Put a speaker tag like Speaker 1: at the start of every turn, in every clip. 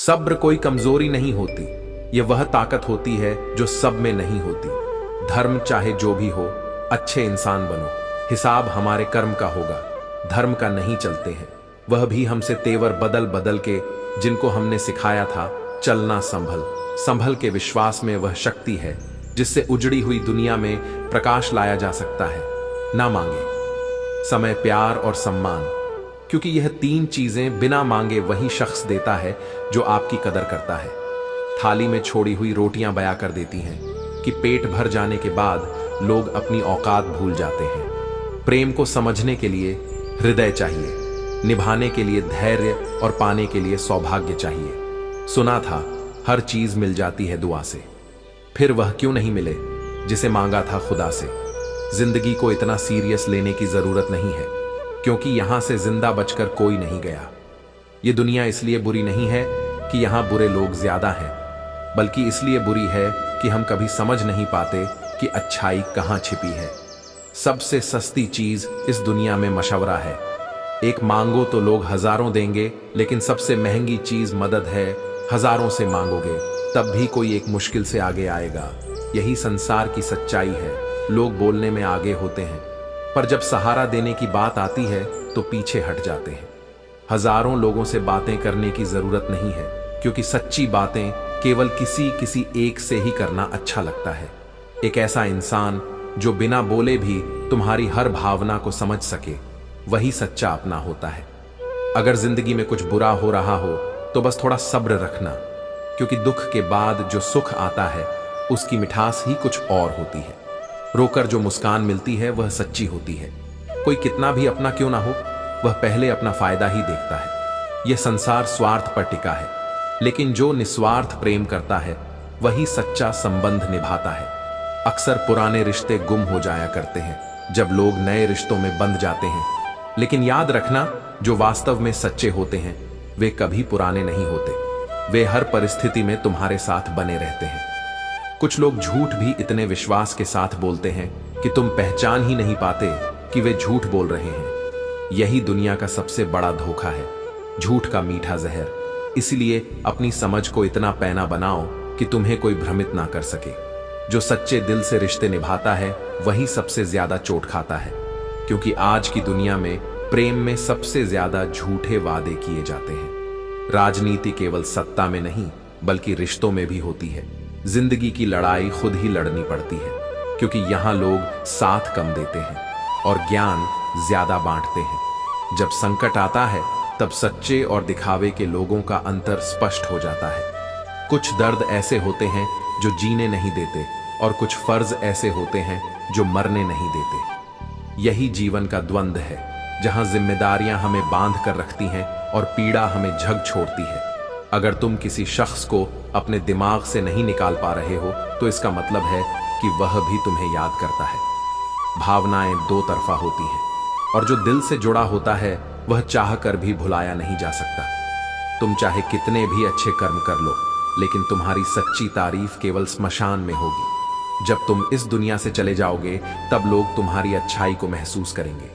Speaker 1: सब्र कोई कमजोरी नहीं होती, यह वह ताकत होती है जो सब में नहीं होती। धर्म चाहे जो भी हो, अच्छे इंसान बनो। हिसाब हमारे कर्म का होगा, धर्म का नहीं चलते हैं। वह भी हमसे तेवर बदल बदल के, जिनको हमने सिखाया था चलना संभल संभल के। विश्वास में वह शक्ति है जिससे उजड़ी हुई दुनिया में प्रकाश लाया जा सकता है। ना मांगे समय, प्यार और सम्मान, क्योंकि यह तीन चीजें बिना मांगे वही शख्स देता है जो आपकी कदर करता है। थाली में छोड़ी हुई रोटियां बयां कर देती हैं कि पेट भर जाने के बाद लोग अपनी औकात भूल जाते हैं। प्रेम को समझने के लिए हृदय चाहिए, निभाने के लिए धैर्य और पाने के लिए सौभाग्य चाहिए। सुना था हर चीज मिल जाती है दुआ से, फिर वह क्यों नहीं मिले जिसे मांगा था खुदा से। जिंदगी को इतना सीरियस लेने की जरूरत नहीं है, क्योंकि यहां से जिंदा बचकर कोई नहीं गया। यह दुनिया इसलिए बुरी नहीं है कि यहां बुरे लोग ज्यादा हैं, बल्कि इसलिए बुरी है कि हम कभी समझ नहीं पाते कि अच्छाई कहां छिपी है। सबसे सस्ती चीज इस दुनिया में मशवरा है। एक मांगो तो लोग हजारों देंगे, लेकिन सबसे महंगी चीज मदद है। हजारों से मांगोगे तब भी कोई एक मुश्किल से आगे आएगा। यही संसार की सच्चाई है। लोग बोलने में आगे होते हैं, पर जब सहारा देने की बात आती है तो पीछे हट जाते हैं। हजारों लोगों से बातें करने की जरूरत नहीं है, क्योंकि सच्ची बातें केवल किसी एक से ही करना अच्छा लगता है। एक ऐसा इंसान जो बिना बोले भी तुम्हारी हर भावना को समझ सके, वही सच्चा अपना होता है। अगर जिंदगी में कुछ बुरा हो रहा हो तो बस थोड़ा सब्र रखना, क्योंकि दुख के बाद जो सुख आता है उसकी मिठास ही कुछ और होती है। रोकर जो मुस्कान मिलती है वह सच्ची होती है। कोई कितना भी अपना क्यों ना हो, वह पहले अपना फायदा ही देखता है। यह संसार स्वार्थ पर टिका है, लेकिन जो निस्वार्थ प्रेम करता है वही सच्चा संबंध निभाता है। अक्सर पुराने रिश्ते गुम हो जाया करते हैं जब लोग नए रिश्तों में बंध जाते हैं, लेकिन याद रखना, जो वास्तव में सच्चे होते हैं वे कभी पुराने नहीं होते। वे हर परिस्थिति में तुम्हारे साथ बने रहते हैं। कुछ लोग झूठ भी इतने विश्वास के साथ बोलते हैं कि तुम पहचान ही नहीं पाते कि वे झूठ बोल रहे हैं। यही दुनिया का सबसे बड़ा धोखा है, झूठ का मीठा जहर। इसलिए अपनी समझ को इतना पैना बनाओ कि तुम्हें कोई भ्रमित ना कर सके। जो सच्चे दिल से रिश्ते निभाता है वही सबसे ज्यादा चोट खाता है, क्योंकि आज की दुनिया में प्रेम में सबसे ज्यादा झूठे वादे किए जाते हैं। राजनीति केवल सत्ता में नहीं बल्कि रिश्तों में भी होती है। जिंदगी की लड़ाई खुद ही लड़नी पड़ती है, क्योंकि यहां लोग साथ कम देते हैं और ज्ञान ज्यादा बांटते हैं। जब संकट आता है तब सच्चे और दिखावे के लोगों का अंतर स्पष्ट हो जाता है। कुछ दर्द ऐसे होते हैं जो जीने नहीं देते, और कुछ फर्ज ऐसे होते हैं जो मरने नहीं देते। यही जीवन का द्वंद्व है, जहां जिम्मेदारियां हमें बांध कर रखती हैं और पीड़ा हमें झग छोड़ती है। अगर तुम किसी शख्स को अपने दिमाग से नहीं निकाल पा रहे हो तो इसका मतलब है कि वह भी तुम्हें याद करता है। भावनाएं दो तरफा होती हैं, और जो दिल से जुड़ा होता है वह चाह कर भी भुलाया नहीं जा सकता। तुम चाहे कितने भी अच्छे कर्म कर लो, लेकिन तुम्हारी सच्ची तारीफ केवल स्मशान में होगी। जब तुम इस दुनिया से चले जाओगे तब लोग तुम्हारी अच्छाई को महसूस करेंगे,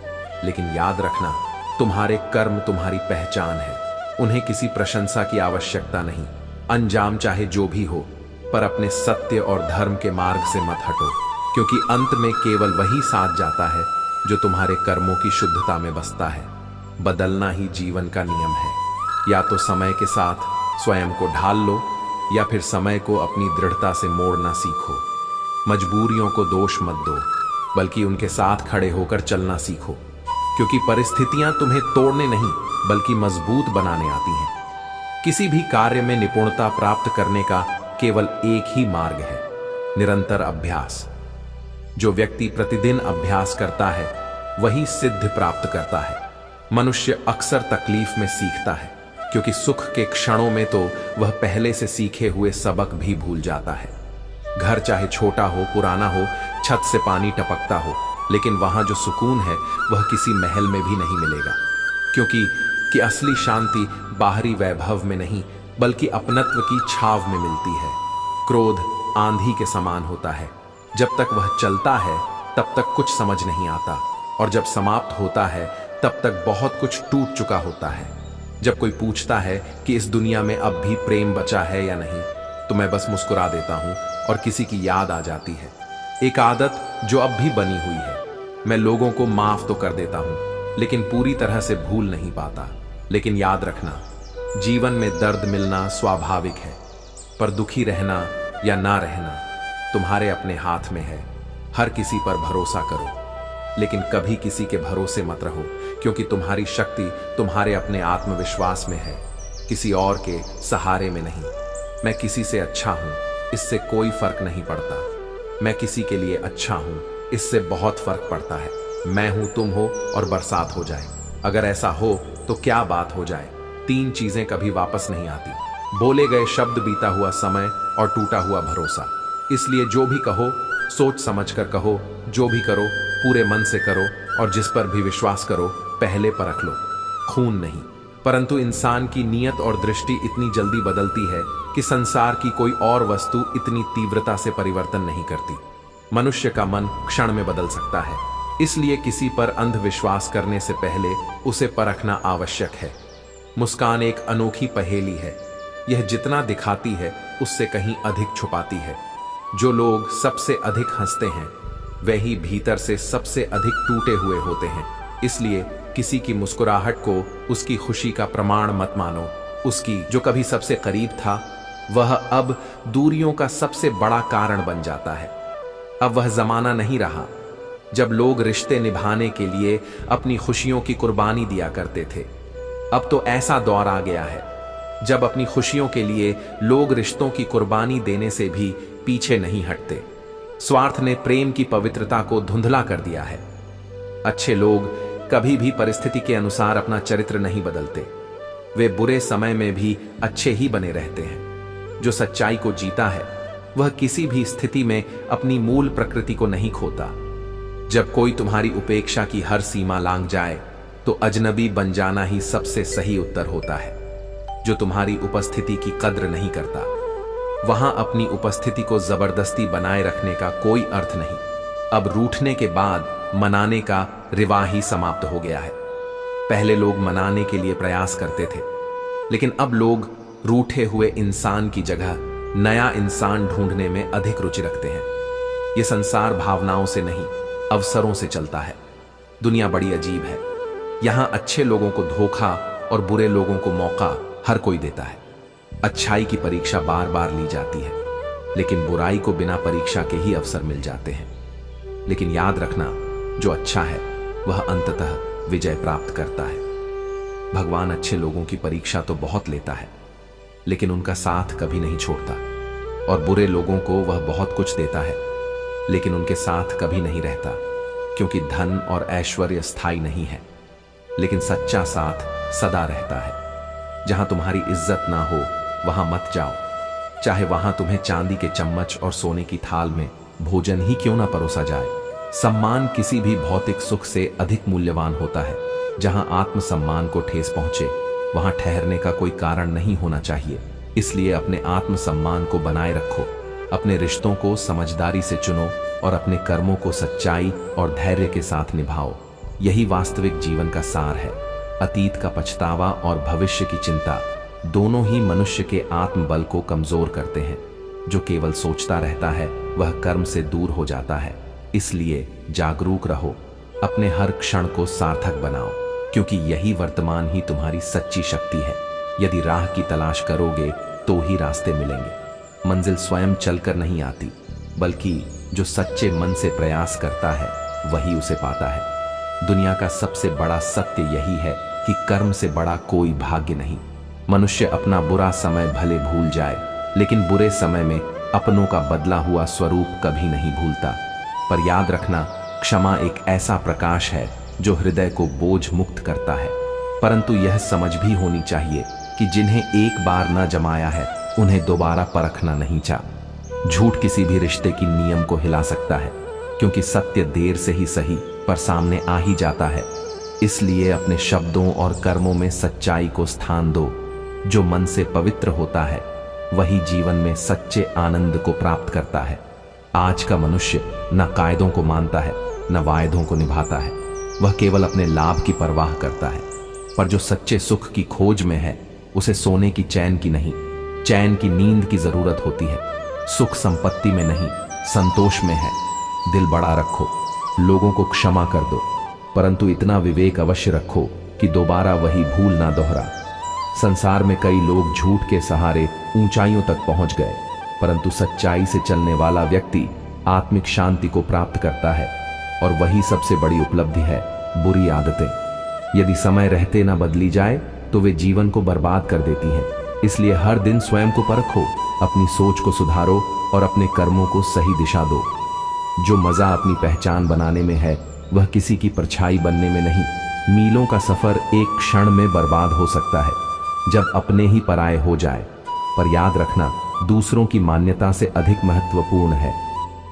Speaker 1: लेकिन याद रखना, तुम्हारे कर्म तुम्हारी पहचान है। उन्हें किसी प्रशंसा की आवश्यकता नहीं। अंजाम चाहे जो भी हो, पर अपने सत्य और धर्म के मार्ग से मत हटो, क्योंकि अंत में केवल वही साथ जाता है जो तुम्हारे कर्मों की शुद्धता में बसता है। बदलना ही जीवन का नियम है। या तो समय के साथ स्वयं को ढाल लो, या फिर समय को अपनी दृढ़ता से मोड़ना सीखो। मजबूरियों को दोष मत दो, बल्कि उनके साथ खड़े होकर चलना सीखो, क्योंकि परिस्थितियां तुम्हें तोड़ने नहीं बल्कि मजबूत बनाने आती हैं। किसी भी कार्य में निपुणता प्राप्त करने का केवल एक ही मार्ग है, निरंतर अभ्यास। जो व्यक्ति प्रतिदिन अभ्यास करता है वही सिद्धि प्राप्त करता है। मनुष्य अक्सर तकलीफ में सीखता है, क्योंकि सुख के क्षणों में तो वह पहले से सीखे हुए सबक भी भूल जाता है। घर चाहे छोटा हो, पुराना हो, छत से पानी टपकता हो, लेकिन वहां जो सुकून है वह किसी महल में भी नहीं मिलेगा, क्योंकि असली शांति बाहरी वैभव में नहीं बल्कि अपनत्व की छाव में मिलती है। क्रोध आंधी के समान होता है, जब तक वह चलता है तब तक कुछ समझ नहीं आता, और जब समाप्त होता है तब तक बहुत कुछ टूट चुका होता है। जब कोई पूछता है कि इस दुनिया में अब भी प्रेम बचा है या नहीं, तो मैं बस मुस्कुरा देता हूं और किसी की याद आ जाती है। एक आदत जो अब भी बनी हुई है। मैं लोगों को माफ तो कर देता हूं, लेकिन पूरी तरह से भूल नहीं पाता। लेकिन याद रखना, जीवन में दर्द मिलना स्वाभाविक है, पर दुखी रहना या ना रहना तुम्हारे अपने हाथ में है। हर किसी पर भरोसा करो, लेकिन कभी किसी के भरोसे मत रहो, क्योंकि तुम्हारी शक्ति तुम्हारे अपने आत्मविश्वास में है, किसी और के सहारे में नहीं। मैं किसी से अच्छा हूं, इससे कोई फर्क नहीं पड़ता। मैं किसी के लिए अच्छा हूं, इससे बहुत फर्क पड़ता है। मैं हूं, तुम हो और बरसात हो जाए। अगर ऐसा हो तो क्या बात हो जाए। 3 चीजें कभी वापस नहीं आती, बोले गए शब्द, बीता हुआ समय और टूटा हुआ भरोसा। इसलिए जो भी कहो सोच समझ कर कहो, जो भी करो पूरे मन से करो, और जिस पर भी विश्वास करो पहले परख लो। खून नहीं, परंतु इंसान की नीयत और दृष्टि इतनी जल्दी बदलती है कि संसार की कोई और वस्तु इतनी तीव्रता से परिवर्तन नहीं करती। मनुष्य का मन क्षण में बदल सकता है, इसलिए किसी पर अंधविश्वास करने से पहले उसे परखना आवश्यक है। मुस्कान एक अनोखी पहेली है। यह जितना दिखाती है उससे कहीं अधिक छुपाती है। जो लोग सबसे अधिक हंसते हैं वही भीतर से सबसे अधिक टूटे हुए होते हैं। इसलिए किसी की मुस्कुराहट को उसकी खुशी का प्रमाण मत मानो। उसकी जो कभी सबसे करीब था वह अब दूरियों का सबसे बड़ा कारण बन जाता है। अब वह जमाना नहीं रहा जब लोग रिश्ते निभाने के लिए अपनी खुशियों की कुर्बानी दिया करते थे। अब तो ऐसा दौर आ गया है जब अपनी खुशियों के लिए लोग रिश्तों की कुर्बानी देने से भी पीछे नहीं हटते। स्वार्थ ने प्रेम की पवित्रता को धुंधला कर दिया है। अच्छे लोग कभी भी परिस्थिति के अनुसार अपना चरित्र नहीं बदलते। वे बुरे समय में भी अच्छे ही बने रहते हैं। जो सच्चाई को जीता है वह किसी भी स्थिति में अपनी मूल प्रकृति को नहीं खोता। जब कोई तुम्हारी उपेक्षा की हर सीमा लांघ जाए तो अजनबी बन जाना ही सबसे सही उत्तर होता है। जो तुम्हारी उपस्थिति की कद्र नहीं करता, वहां अपनी उपस्थिति को जबरदस्ती बनाए रखने का कोई अर्थ नहीं। अब रूठने के बाद मनाने का रिवाज ही समाप्त हो गया है। पहले लोग मनाने के लिए प्रयास करते थे, लेकिन अब लोग रूठे हुए इंसान की जगह नया इंसान ढूंढने में अधिक रुचि रखते हैं। यह संसार भावनाओं से नहीं, अवसरों से चलता है। दुनिया बड़ी अजीब है। यहां अच्छे लोगों को धोखा और बुरे लोगों को मौका हर कोई देता है। अच्छाई की परीक्षा बार बार ली जाती है, लेकिन बुराई को बिना परीक्षा के ही अवसर मिल जाते हैं। लेकिन याद रखना, जो अच्छा है वह अंततः विजय प्राप्त करता है। भगवान अच्छे लोगों की परीक्षा तो बहुत लेता है, लेकिन उनका साथ कभी नहीं छोड़ता। और बुरे लोगों को वह बहुत कुछ देता है, लेकिन उनके साथ कभी नहीं रहता, क्योंकि धन और ऐश्वर्य स्थायी नहीं है, लेकिन सच्चा साथ सदा रहता है। जहां तुम्हारी इज्जत ना हो वहां मत जाओ, चाहे वहां तुम्हें चांदी के चम्मच और सोने की थाल में भोजन ही क्यों ना परोसा जाए। सम्मान किसी भी भौतिक सुख से अधिक मूल्यवान होता है। जहां आत्मसम्मान को ठेस पहुंचे वहां ठहरने का कोई कारण नहीं होना चाहिए। इसलिए अपने आत्मसम्मान को बनाए रखो, अपने रिश्तों को समझदारी से चुनो और अपने कर्मों को सच्चाई और धैर्य के साथ निभाओ। यही वास्तविक जीवन का सार है। अतीत का पछतावा और भविष्य की चिंता दोनों ही मनुष्य के आत्मबल को कमजोर करते हैं। जो केवल सोचता रहता है वह कर्म से दूर हो जाता है। इसलिए जागरूक रहो, अपने हर क्षण को सार्थक बनाओ, क्योंकि यही वर्तमान ही तुम्हारी सच्ची शक्ति है। यदि राह की तलाश करोगे तो ही रास्ते मिलेंगे। मंजिल स्वयं चलकर नहीं आती, बल्कि जो सच्चे मन से प्रयास करता है वही उसे पाता है। दुनिया का सबसे बड़ा सत्य यही है कि कर्म से बड़ा कोई भाग्य नहीं। मनुष्य अपना बुरा समय भले भूल जाए, लेकिन बुरे समय में अपनों का बदला हुआ स्वरूप कभी नहीं भूलता। पर याद रखना, क्षमा एक ऐसा प्रकाश है जो हृदय को बोझ मुक्त करता है। परंतु यह समझ भी होनी चाहिए कि जिन्हें एक बार न जमाया है उन्हें दोबारा परखना नहीं चाहिए। झूठ किसी भी रिश्ते की नियम को हिला सकता है, क्योंकि सत्य देर से ही सही पर सामने आ ही जाता है। इसलिए अपने शब्दों और कर्मों में सच्चाई को स्थान दो। जो मन से पवित्र होता है वही जीवन में सच्चे आनंद को प्राप्त करता है। आज का मनुष्य न कायदों को मानता है न वायदों को निभाता है। वह केवल अपने लाभ की परवाह करता है।
Speaker 2: पर जो सच्चे सुख की खोज में है उसे सोने की चैन की नहीं, चैन की नींद की जरूरत होती है। सुख संपत्ति में नहीं, संतोष में है। दिल बड़ा रखो, लोगों को क्षमा कर दो, परंतु इतना विवेक अवश्य रखो कि दोबारा वही भूल ना दोहरा। संसार में कई लोग झूठ के सहारे ऊंचाइयों तक पहुंच गए, परंतु सच्चाई से चलने वाला व्यक्ति आत्मिक शांति को प्राप्त करता है, और वही सबसे बड़ी उपलब्धि है। बुरी आदतें यदि समय रहते ना बदली जाए तो वे जीवन को बर्बाद कर देती हैं। इसलिए हर दिन स्वयं को परखो, अपनी सोच को सुधारो और अपने कर्मों को सही दिशा दो। जो मजा अपनी पहचान बनाने में है वह किसी की परछाई बनने में नहीं। मीलों का सफर एक क्षण में बर्बाद हो सकता है जब अपने ही पराये हो जाए, पर याद रखना दूसरों की मान्यता से अधिक महत्वपूर्ण है।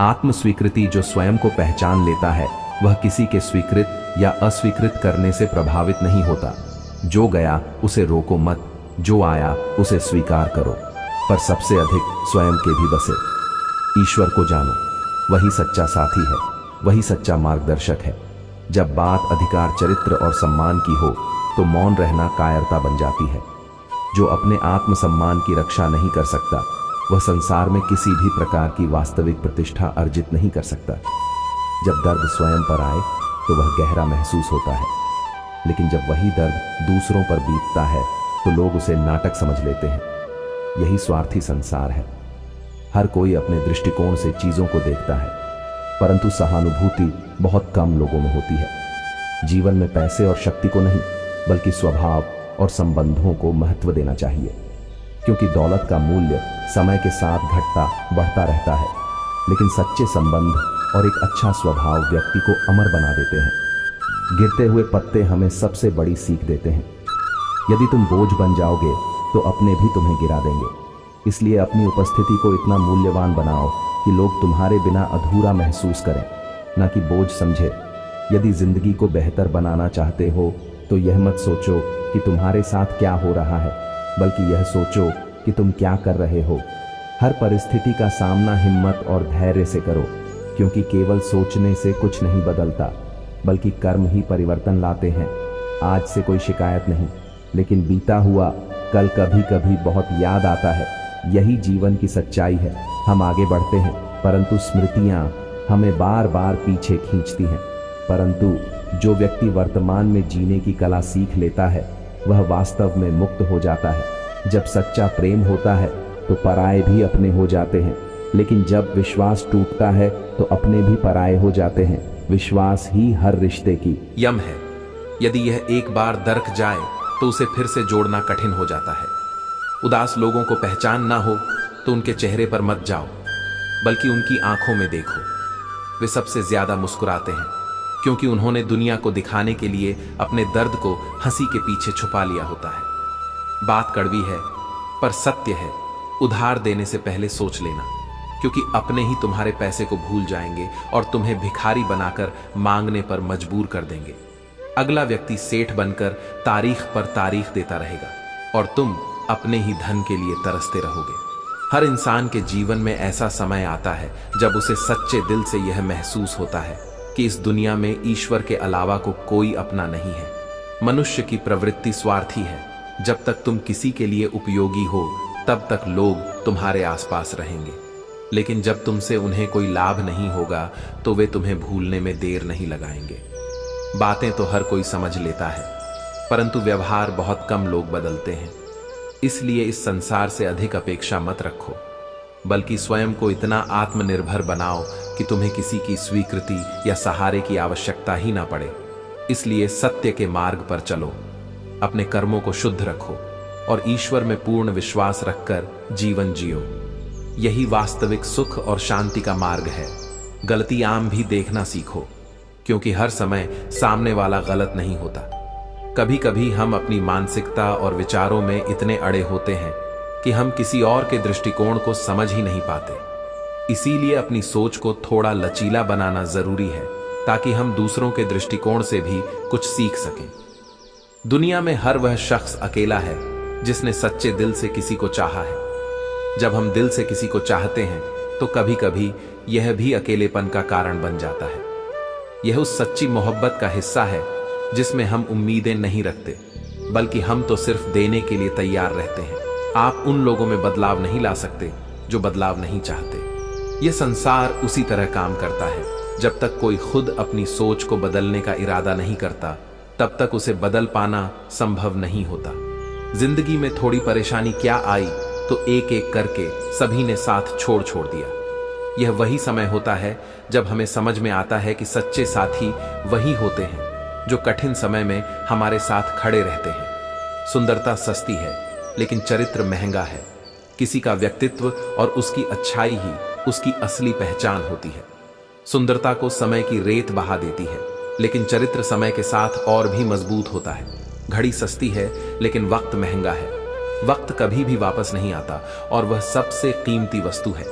Speaker 2: आत्म स्वीकृति जो स्वयं को पहचान लेता है वह किसी के स्वीकृत या अस्वीकृत करने से प्रभावित नहीं होता। जो गया उसे रोको मत, जो आया उसे स्वीकार करो, पर सबसे अधिक स्वयं के भी बसे। ईश्वर को जानो, वही सच्चा साथी है, वही सच्चा मार्गदर्शक है। जब बात अधिकार, चरित्र और सम्मान की हो तो मौन रहना कायरता बन जाती है। जो अपने आत्मसम्मान की रक्षा नहीं कर सकता वह संसार में किसी भी प्रकार की वास्तविक प्रतिष्ठा अर्जित नहीं कर सकता। जब दर्द स्वयं पर आए तो वह गहरा महसूस होता है, लेकिन जब वही दर्द दूसरों पर बीतता है तो लोग उसे नाटक समझ लेते हैं। यही स्वार्थी संसार है। हर कोई अपने दृष्टिकोण से चीजों को देखता है, परंतु सहानुभूति बहुत कम लोगों में होती है। जीवन में पैसे और शक्ति को नहीं, बल्कि स्वभाव और संबंधों को महत्व देना चाहिए, क्योंकि दौलत का मूल्य समय के साथ घटता बढ़ता रहता है, लेकिन सच्चे संबंध और एक अच्छा स्वभाव व्यक्ति को अमर बना देते हैं। गिरते हुए पत्ते हमें सबसे बड़ी सीख देते हैं। यदि तुम बोझ बन जाओगे तो अपने भी तुम्हें गिरा देंगे। इसलिए अपनी उपस्थिति को इतना मूल्यवान बनाओ कि लोग तुम्हारे बिना अधूरा महसूस करें, न कि बोझ समझे। यदि जिंदगी को बेहतर बनाना चाहते हो तो यह मत सोचो कि तुम्हारे साथ क्या हो रहा है, बल्कि यह सोचो कि तुम क्या कर रहे हो। हर परिस्थिति का सामना हिम्मत और धैर्य से करो, क्योंकि केवल सोचने से कुछ नहीं बदलता, बल्कि कर्म ही परिवर्तन लाते हैं। आज से कोई शिकायत नहीं, लेकिन बीता हुआ कल कभी कभी बहुत याद आता है। यही जीवन की सच्चाई है। हम आगे बढ़ते हैं, परंतु स्मृतियां हमें बार बार पीछे खींचती हैं। परंतु जो व्यक्ति वर्तमान में जीने की कला सीख लेता है वह वास्तव में मुक्त हो जाता है। जब सच्चा प्रेम होता है तो पराये भी अपने हो जाते हैं, लेकिन जब विश्वास टूटता है तो अपने भी पराये हो जाते हैं। विश्वास ही हर रिश्ते की
Speaker 1: यम है। यदि यह एक बार दरक जाए तो उसे फिर से जोड़ना कठिन हो जाता है। उदास लोगों को पहचान ना हो तो उनके चेहरे पर मत जाओ, बल्कि उनकी आंखों में देखो। वे सबसे ज्यादा मुस्कुराते हैं, क्योंकि उन्होंने दुनिया को दिखाने के लिए अपने दर्द को हंसी के पीछे छुपा लिया होता है। बात कड़वी है, पर सत्य है। उधार देने से पहले सोच लेना, क्योंकि अपने ही तुम्हारे पैसे को भूल जाएंगे और तुम्हें भिखारी बनाकर मांगने पर मजबूर कर देंगे। अगला व्यक्ति सेठ बनकर तारीख पर तारीख देता रहेगा और तुम अपने ही धन के लिए तरसते रहोगे। हर इंसान के जीवन में ऐसा समय आता है जब उसे सच्चे दिल से यह महसूस होता है कि इस दुनिया में ईश्वर के अलावा को कोई अपना नहीं है। मनुष्य की प्रवृत्ति स्वार्थी है। जब तक तुम किसी के लिए उपयोगी हो तब तक लोग तुम्हारे आसपास रहेंगे, लेकिन जब तुमसे उन्हें कोई लाभ नहीं होगा तो वे तुम्हें भूलने में देर नहीं लगाएंगे। बातें तो हर कोई समझ लेता है, परंतु व्यवहार बहुत कम लोग बदलते हैं। इसलिए इस संसार से अधिक अपेक्षा मत रखो, बल्कि स्वयं को इतना आत्मनिर्भर बनाओ कि तुम्हें किसी की स्वीकृति या सहारे की आवश्यकता ही ना पड़े। इसलिए सत्य के मार्ग पर चलो, अपने कर्मों को शुद्ध रखो और ईश्वर में पूर्ण विश्वास रखकर जीवन जियो। यही वास्तविक सुख और शांति का मार्ग है। गलती आम भी देखना सीखो, क्योंकि हर समय सामने वाला गलत नहीं होता। कभी कभी हम अपनी मानसिकता और विचारों में इतने अड़े होते हैं कि हम किसी और के दृष्टिकोण को समझ ही नहीं पाते। इसीलिए अपनी सोच को थोड़ा लचीला बनाना जरूरी है, ताकि हम दूसरों के दृष्टिकोण से भी कुछ सीख सकें। दुनिया में हर वह शख्स अकेला है जिसने सच्चे दिल से किसी को चाहा है। जब हम दिल से किसी को चाहते हैं तो कभी कभी यह भी अकेलेपन का कारण बन जाता है। यह उस सच्ची मोहब्बत का हिस्सा है जिसमें हम उम्मीदें नहीं रखते, बल्कि हम तो सिर्फ देने के लिए तैयार रहते हैं। आप उन लोगों में बदलाव नहीं ला सकते जो बदलाव नहीं चाहते। यह संसार उसी तरह काम करता है। जब तक कोई खुद अपनी सोच को बदलने का इरादा नहीं करता, तब तक उसे बदल पाना संभव नहीं होता। जिंदगी में थोड़ी परेशानी क्या आई तो एक एक करके सभी ने साथ छोड़ दिया। यह वही समय होता है जब हमें समझ में आता है कि सच्चे साथी वही होते हैं जो कठिन समय में हमारे साथ खड़े रहते हैं। सुंदरता सस्ती है, लेकिन चरित्र महंगा है। किसी का व्यक्तित्व और उसकी अच्छाई ही उसकी असली पहचान होती है। सुंदरता को समय की रेत बहा देती है, लेकिन चरित्र समय के साथ और भी मजबूत होता है। घड़ी सस्ती है, लेकिन वक्त महंगा है। वक्त कभी भी वापस नहीं आता और वह सबसे कीमती वस्तु है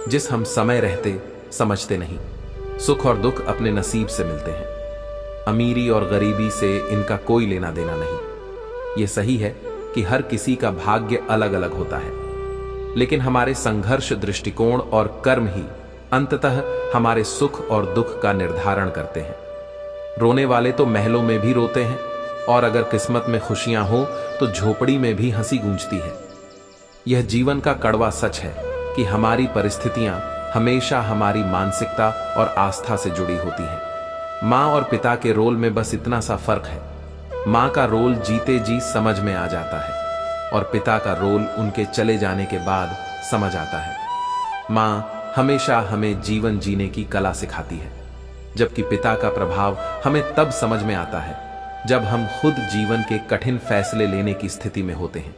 Speaker 1: जिस हम समय रहते समझते नहीं। सुख और दुख अपने नसीब से मिलते हैं। अमीरी और गरीबी से इनका कोई लेना देना नहीं। यह सही है कि हर किसी का भाग्य अलग अलग होता है, लेकिन हमारे संघर्ष, दृष्टिकोण और कर्म ही अंततः हमारे सुख और दुख का निर्धारण करते हैं। रोने वाले तो महलों में भी रोते हैं, और अगर किस्मत में खुशियां हो तो झोपड़ी में भी हंसी गूंजती है। यह जीवन का कड़वा सच है कि हमारी परिस्थितियां हमेशा हमारी मानसिकता और आस्था से जुड़ी होती हैं। माँ और पिता के रोल में बस इतना सा फर्क है। माँ का रोल जीते जी समझ में आ जाता है और पिता का रोल उनके चले जाने के बाद समझ आता है। माँ हमेशा हमें जीवन जीने की कला सिखाती है, जबकि पिता का प्रभाव हमें तब समझ में आता है जब हम खुद जीवन के कठिन फैसले लेने की स्थिति में होते हैं।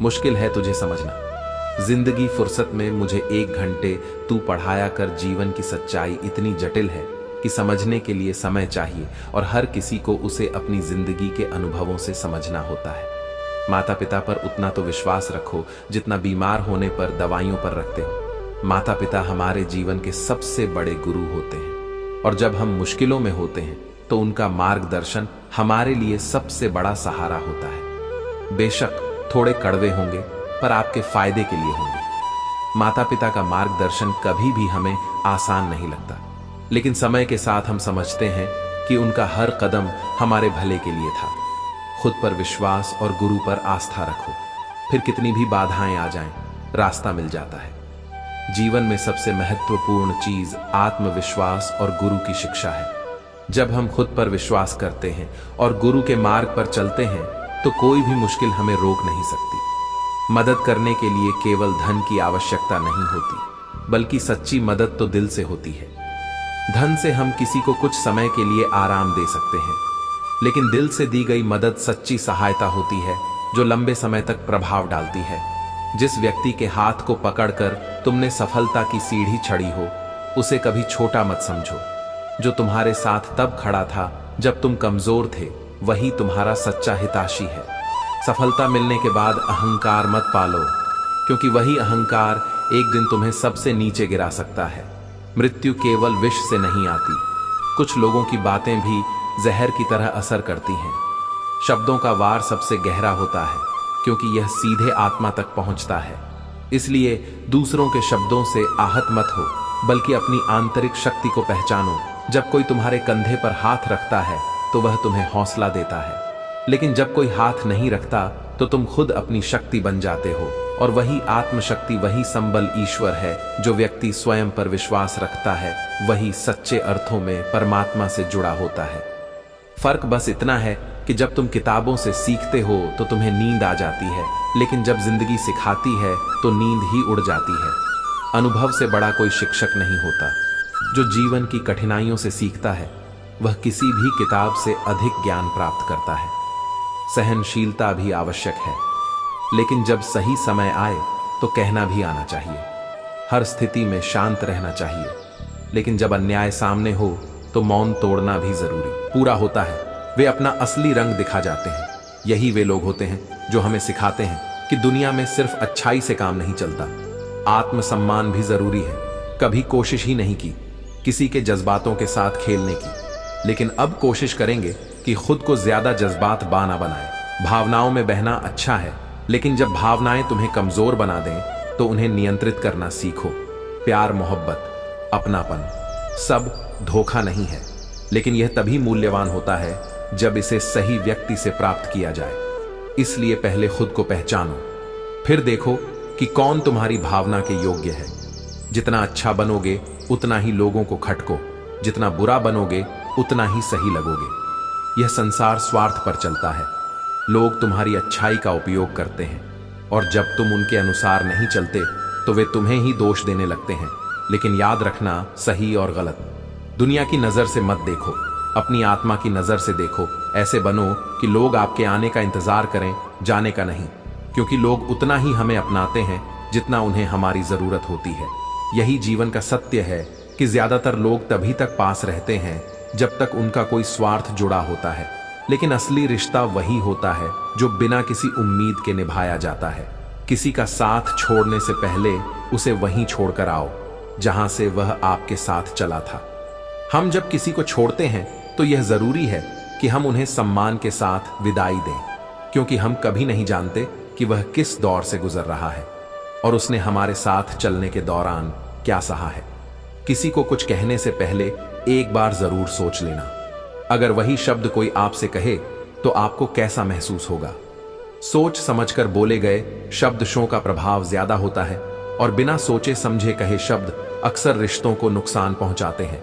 Speaker 1: मुश्किल है तुझे समझना। जिंदगी फुर्सत में मुझे 1 घंटे तू पढ़ाया कर। जीवन की सच्चाई इतनी जटिल है कि समझने के लिए समय चाहिए, और हर किसी को उसे अपनी जिंदगी के अनुभवों से समझना होता है। माता पिता पर उतना तो विश्वास रखो जितना बीमार होने पर दवाइयों पर रखते हो। माता पिता हमारे जीवन के सबसे बड़े गुरु होते हैं, और जब हम मुश्किलों में होते हैं तो उनका मार्गदर्शन हमारे लिए सबसे बड़ा सहारा होता है। बेशक थोड़े कड़वे होंगे, पर आपके फायदे के लिए होंगे। माता पिता का मार्गदर्शन कभी भी हमें आसान नहीं लगता, लेकिन समय के साथ हम समझते हैं कि उनका हर कदम हमारे भले के लिए था। खुद पर विश्वास और गुरु पर आस्था रखो, फिर कितनी भी बाधाएं आ जाएं, रास्ता मिल जाता है। जीवन में सबसे महत्वपूर्ण चीज आत्मविश्वास और गुरु की शिक्षा है। जब हम खुद पर विश्वास करते हैं और गुरु के मार्ग पर चलते हैं तो कोई भी मुश्किल हमें रोक नहीं सकती। मदद करने के लिए केवल धन की आवश्यकता नहीं होती, बल्कि सच्ची मदद तो दिल से होती है। धन से हम किसी को कुछ समय के लिए आराम दे सकते हैं, लेकिन दिल से दी गई मदद सच्ची सहायता होती है जो लंबे समय तक प्रभाव डालती है। जिस व्यक्ति के हाथ को पकड़कर तुमने सफलता की सीढ़ी चढ़ी हो, उसे कभी छोटा मत समझो। जो तुम्हारे साथ तब खड़ा था जब तुम कमजोर थे, वही तुम्हारा सच्चा हितैषी है। सफलता मिलने के बाद अहंकार मत पालो, क्योंकि वही अहंकार एक दिन तुम्हें सबसे नीचे गिरा सकता है। मृत्यु केवल विष से नहीं आती, कुछ लोगों की बातें भी जहर की तरह असर करती हैं। शब्दों का वार सबसे गहरा होता है, क्योंकि यह सीधे आत्मा तक पहुंचता है। इसलिए दूसरों के शब्दों से आहत मत हो, बल्कि अपनी आंतरिक शक्ति को पहचानो। जब कोई तुम्हारे कंधे पर हाथ रखता है तो वह तुम्हें हौसला देता है, लेकिन जब कोई हाथ नहीं रखता तो तुम खुद अपनी शक्ति बन जाते हो। और वही आत्मशक्ति, वही संबल ईश्वर है। जो व्यक्ति स्वयं पर विश्वास रखता है वही सच्चे अर्थों में परमात्मा से जुड़ा होता है। फर्क बस इतना है कि जब तुम किताबों से सीखते हो तो तुम्हें नींद आ जाती है, लेकिन जब जिंदगी सिखाती है तो नींद ही उड़ जाती है। अनुभव से बड़ा कोई शिक्षक नहीं होता। जो जीवन की कठिनाइयों से सीखता है वह किसी भी किताब से अधिक ज्ञान प्राप्त करता है। सहनशीलता भी आवश्यक है, लेकिन जब सही समय आए तो कहना भी आना चाहिए। हर स्थिति में शांत रहना चाहिए, लेकिन जब अन्याय सामने हो तो मौन तोड़ना भी जरूरी पूरा होता है। वे अपना असली रंग दिखा जाते हैं। यही वे लोग होते हैं जो हमें सिखाते हैं कि दुनिया में सिर्फ अच्छाई से काम नहीं चलता, आत्मसम्मान भी जरूरी है। कभी कोशिश ही नहीं की किसी के जज्बातों के साथ खेलने की, लेकिन अब कोशिश करेंगे कि खुद को ज्यादा जज्बात बाना बनाए। भावनाओं में बहना अच्छा है, लेकिन जब भावनाएं तुम्हें कमजोर बना दें तो उन्हें नियंत्रित करना सीखो। प्यार, मोहब्बत, अपनापन सब धोखा नहीं है, लेकिन यह तभी मूल्यवान होता है जब इसे सही व्यक्ति से प्राप्त किया जाए। इसलिए पहले खुद को पहचानो, फिर देखो कि कौन तुम्हारी भावना के योग्य है। जितना अच्छा बनोगे उतना ही लोगों को खटको, जितना बुरा बनोगे उतना ही सही लगोगे। यह संसार स्वार्थ पर चलता है। लोग तुम्हारी अच्छाई का उपयोग करते हैं और जब तुम उनके अनुसार नहीं चलते तो वे तुम्हें ही दोष देने लगते हैं। लेकिन याद रखना, सही और गलत दुनिया की नजर से मत देखो, अपनी आत्मा की नजर से देखो। ऐसे बनो कि लोग आपके आने का इंतजार करें, जाने का नहीं, क्योंकि लोग उतना ही हमें अपनाते हैं जितना उन्हें हमारी जरूरत होती है। यही जीवन का सत्य है कि ज्यादातर लोग तभी तक पास रहते हैं जब तक उनका कोई स्वार्थ जुड़ा होता है, लेकिन असली रिश्ता वही होता है जो बिना किसी उम्मीद के निभाया जाता है। किसी का साथ छोड़ने से पहले उसे वहीं छोड़कर आओ जहां से वह आपके साथ चला था। हम जब किसी को छोड़ते हैं तो यह जरूरी है कि हम उन्हें सम्मान के साथ विदाई दें, क्योंकि हम कभी नहीं जानते कि वह किस दौर से गुजर रहा है और उसने हमारे साथ चलने के दौरान क्या सहा है। किसी को कुछ कहने से पहले एक बार जरूर सोच लेना। अगर वही शब्द कोई आपसे कहे तो आपको कैसा महसूस होगा। सोच समझकर बोले गए शब्दों का प्रभाव ज्यादा होता है और बिना सोचे समझे कहे शब्द अक्सर रिश्तों को नुकसान पहुंचाते हैं।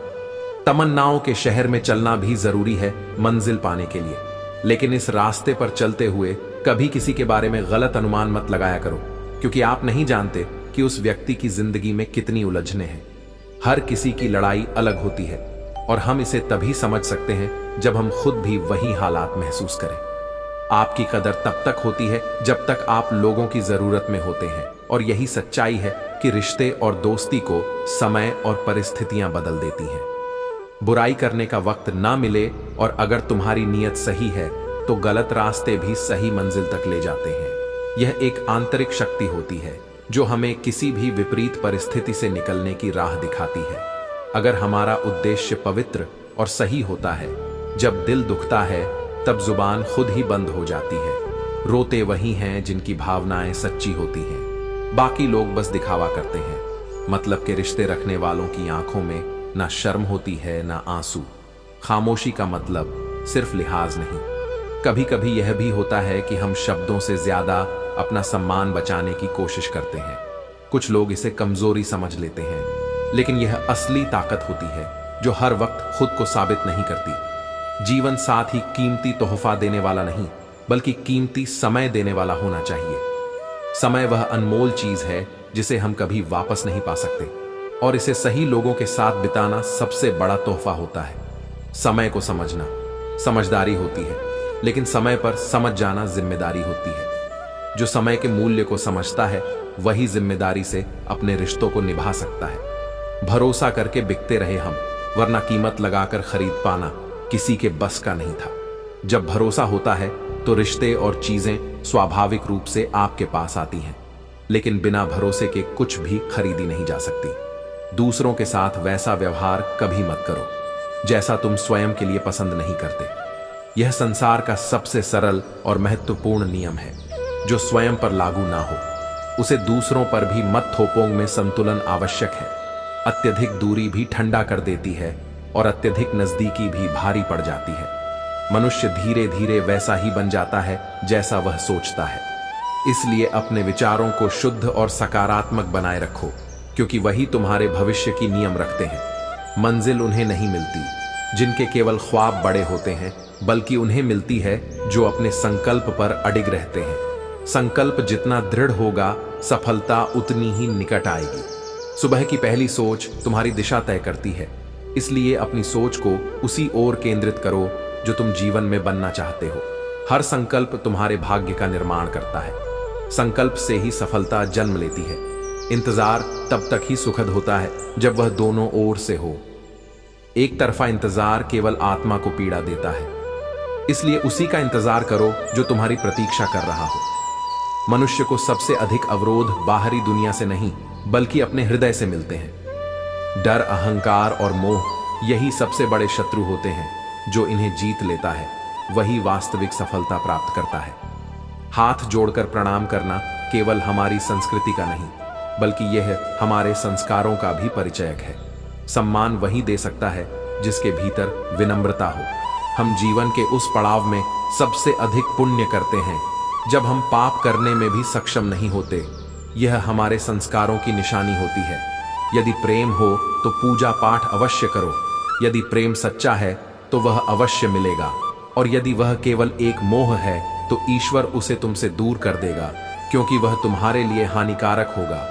Speaker 1: तमन्नाओं के शहर में चलना भी जरूरी है मंजिल पाने के लिए, लेकिन इस रास्ते पर चलते हुए कभी किसी के बारे में गलत अनुमान मत लगाया करो, क्योंकि आप नहीं जानते कि उस व्यक्ति की जिंदगी में कितनी उलझने हैं। हर किसी की लड़ाई अलग होती है और हम इसे तभी समझ सकते हैं जब हम खुद भी वही हालात महसूस करें। आपकी कदर तब तक होती है जब तक आप लोगों की जरूरत में होते हैं, और यही सच्चाई है कि रिश्ते और दोस्ती को समय और परिस्थितियां बदल देती हैं। बुराई करने का वक्त ना मिले और अगर तुम्हारी नीयत सही है तो गलत रास्ते भी सही मंजिल तक ले जाते हैं। यह एक आंतरिक शक्ति होती है जो हमें किसी भी विपरीत परिस्थिति से निकलने की राह दिखाती है। अगर हमारा उद्देश्य पवित्र और सही होता है, जब दिल दुखता है तब जुबान खुद ही बंद हो जाती है। रोते वही हैं जिनकी भावनाएं सच्ची होती हैं, बाकी लोग बस दिखावा करते हैं। मतलब के रिश्ते रखने वालों की आंखों में ना शर्म होती है ना आंसू। खामोशी का मतलब सिर्फ लिहाज नहीं, कभी कभी यह भी होता है कि हम शब्दों से ज्यादा अपना सम्मान बचाने की कोशिश करते हैं। कुछ लोग इसे कमजोरी समझ लेते हैं, लेकिन यह असली ताकत होती है जो हर वक्त खुद को साबित नहीं करती। जीवन साथ ही कीमती तोहफा देने वाला नहीं, बल्कि कीमती समय देने वाला होना चाहिए। समय वह अनमोल चीज है जिसे हम कभी वापस नहीं पा सकते, और इसे सही लोगों के साथ बिताना सबसे बड़ा तोहफा होता है। समय को समझना समझदारी होती है, लेकिन समय पर समझ जाना जिम्मेदारी होती है। जो समय के मूल्य को समझता है वही जिम्मेदारी से अपने रिश्तों को निभा सकता है। भरोसा करके बिकते रहे हम, वरना कीमत लगाकर खरीद पाना किसी के बस का नहीं था। जब भरोसा होता है तो रिश्ते और चीजें स्वाभाविक रूप से आपके पास आती हैं, लेकिन बिना भरोसे के कुछ भी खरीदी नहीं जा सकती। दूसरों के साथ वैसा व्यवहार कभी मत करो जैसा तुम स्वयं के लिए पसंद नहीं करते। यह संसार का सबसे सरल और महत्वपूर्ण नियम है जो स्वयं पर लागू ना हो, उसे दूसरों पर भी मत थोपों। में संतुलन आवश्यक है। अत्यधिक दूरी भी ठंडा कर देती है और अत्यधिक नजदीकी भी भारी पड़ जाती है। मनुष्य धीरे धीरे वैसा ही बन जाता है जैसा वह सोचता है। इसलिए अपने विचारों को शुद्ध और सकारात्मक बनाए रखो, क्योंकि वही तुम्हारे भविष्य की नियम रखते हैं। मंजिल उन्हें नहीं मिलती जिनके केवल ख्वाब बड़े होते हैं, बल्कि उन्हें मिलती है जो अपने संकल्प पर अडिग रहते हैं। संकल्प जितना दृढ़ होगा, सफलता उतनी ही निकट आएगी। सुबह की पहली सोच तुम्हारी दिशा तय करती है, इसलिए अपनी सोच को उसी ओर केंद्रित करो जो तुम जीवन में बनना चाहते हो। हर संकल्प तुम्हारे भाग्य का निर्माण करता है। संकल्प से ही सफलता जन्म लेती है। इंतजार तब तक ही सुखद होता है जब वह दोनों ओर से हो। एक तरफा इंतजार केवल आत्मा को पीड़ा देता है, इसलिए उसी का इंतजार करो जो तुम्हारी प्रतीक्षा कर रहा हो। मनुष्य को सबसे अधिक अवरोध बाहरी दुनिया से नहीं, बल्कि अपने हृदय से मिलते हैं। डर, अहंकार और मोह यही सबसे बड़े शत्रु होते हैं। जो इन्हें जीत लेता है वही वास्तविक सफलता प्राप्त करता है। हाथ जोड़कर प्रणाम करना केवल हमारी संस्कृति का नहीं, बल्कि यह हमारे संस्कारों का भी परिचयक है। सम्मान वही दे सकता है जिसके भीतर विनम्रता हो। हम जीवन के उस पड़ाव में सबसे अधिक पुण्य करते हैं जब हम पाप करने में भी सक्षम नहीं होते, यह हमारे संस्कारों की निशानी होती है। यदि प्रेम हो तो पूजा पाठ अवश्य करो। यदि प्रेम सच्चा है तो वह अवश्य मिलेगा, और यदि वह केवल एक मोह है तो ईश्वर उसे तुमसे दूर कर देगा, क्योंकि वह तुम्हारे लिए हानिकारक होगा।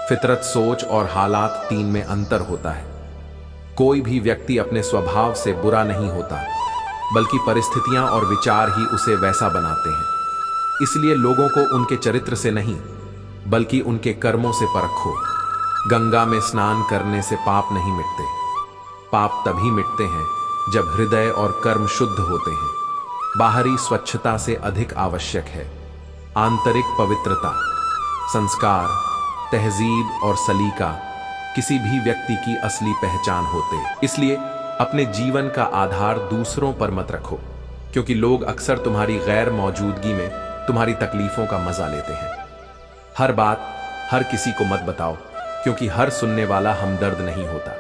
Speaker 1: फितरत, सोच और हालात, तीन में अंतर होता है। कोई भी व्यक्ति अपने स्वभाव से बुरा नहीं होता, बल्कि परिस्थितियां और विचार ही उसे वैसा बनाते हैं। इसलिए लोगों को उनके चरित्र से नहीं, बल्कि उनके कर्मों से परखो। गंगा में स्नान करने से पाप नहीं मिटते। पाप तभी मिटते हैं जब हृदय और कर्म शुद्ध होते हैं। बाहरी स्वच्छता से अधिक आवश्यक है आंतरिक पवित्रता। संस्कार, तहजीब और सलीका किसी भी व्यक्ति की असली पहचान होते। इसलिए अपने जीवन का आधार दूसरों पर मत रखो, क्योंकि लोग अक्सर तुम्हारी गैर मौजूदगी में तुम्हारी तकलीफों का मजा लेते हैं। हर बात हर किसी को मत बताओ, क्योंकि हर सुनने वाला हमदर्द नहीं होता।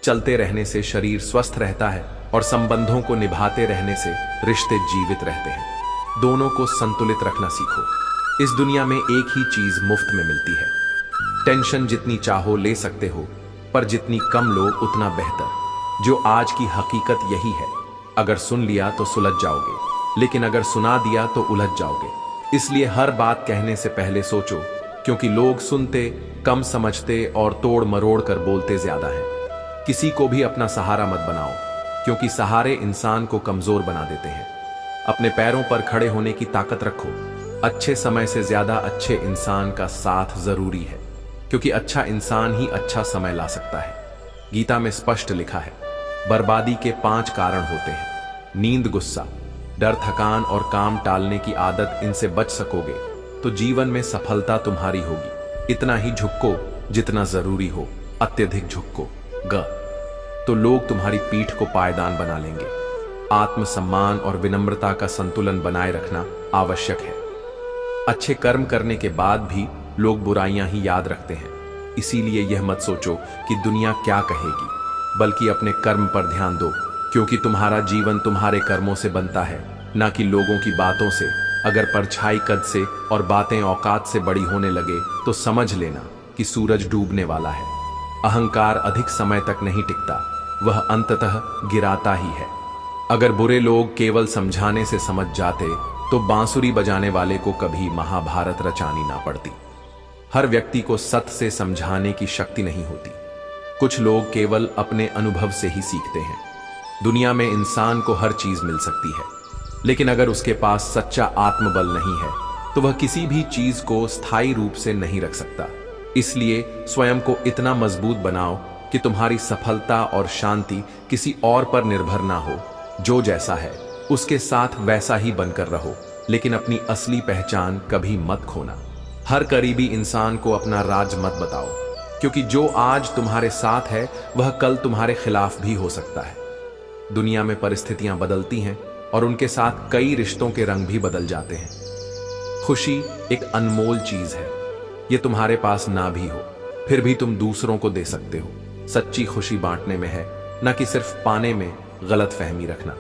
Speaker 1: चलते रहने से शरीर स्वस्थ रहता है और संबंधों को निभाते रहने से रिश्ते जीवित रहते हैं। दोनों को संतुलित रखना सीखो। इस दुनिया में एक ही चीज मुफ्त में मिलती है। टेंशन जितनी चाहो ले सकते हो, पर जितनी कम लो उतना बेहतर। जो आज की हकीकत यही है। अगर सुन लिया तो सुलझ जाओगे, लेकिन अगर सुना दिया तो उलझ जाओगे। इसलिए हर बात कहने से पहले सोचो, क्योंकि लोग सुनते कम समझते और तोड़ मरोड़ कर बोलते ज्यादा है। किसी को भी अपना सहारा मत बनाओ, क्योंकि सहारे इंसान को कमजोर बना देते हैं। अपने पैरों पर खड़े होने की ताकत रखो। अच्छे समय से ज्यादा अच्छे इंसान का साथ जरूरी है, क्योंकि अच्छा इंसान ही अच्छा समय ला सकता है। गीता में स्पष्ट लिखा है, बर्बादी के 5 कारण होते हैं। नींद, गुस्सा, डर, थकान और काम टालने की आदत। इनसे बच सकोगे तो जीवन में सफलता तुम्हारी होगी। इतना ही झुको जितना जरूरी हो, अत्यधिक झुको तो लोग तुम्हारी पीठ को पायदान बना लेंगे। आत्मसम्मान और विनम्रता का संतुलन बनाए रखना आवश्यक है। अच्छे कर्म करने के बाद भी लोग बुराइयां ही याद रखते हैं। इसीलिए यह मत सोचो कि दुनिया क्या कहेगी, बल्कि अपने कर्म पर ध्यान दो, क्योंकि तुम्हारा जीवन तुम्हारे कर्मों से बनता है, ना कि लोगों की बातों से। अगर परछाई कद से और बातें औकात से बड़ी होने लगे तो समझ लेना कि सूरज डूबने वाला है। अहंकार अधिक समय तक नहीं टिकता, वह अंततः गिराता ही है। अगर बुरे लोग केवल समझाने से समझ जाते तो बांसुरी बजाने वाले को कभी महाभारत रचानी ना पड़ती। हर व्यक्ति को सत्य से समझाने की शक्ति नहीं होती। कुछ लोग केवल अपने अनुभव से ही सीखते हैं। दुनिया में इंसान को हर चीज मिल सकती है, लेकिन अगर उसके पास सच्चा आत्मबल नहीं है तो वह किसी भी चीज को स्थायी रूप से नहीं रख सकता। इसलिए स्वयं को इतना मजबूत बनाओ कि तुम्हारी सफलता और शांति किसी और पर निर्भर ना हो। जो जैसा है उसके साथ वैसा ही बनकर रहो, लेकिन अपनी असली पहचान कभी मत खोना। हर करीबी इंसान को अपना राज मत बताओ, क्योंकि जो आज तुम्हारे साथ है वह कल तुम्हारे खिलाफ भी हो सकता है। दुनिया में परिस्थितियां बदलती हैं और उनके साथ कई रिश्तों के रंग भी बदल जाते हैं। खुशी एक अनमोल चीज है। ये तुम्हारे पास ना भी हो, फिर भी तुम दूसरों को दे सकते हो। सच्ची खुशी बांटने में है, न कि सिर्फ पाने में। गलत फहमी रखना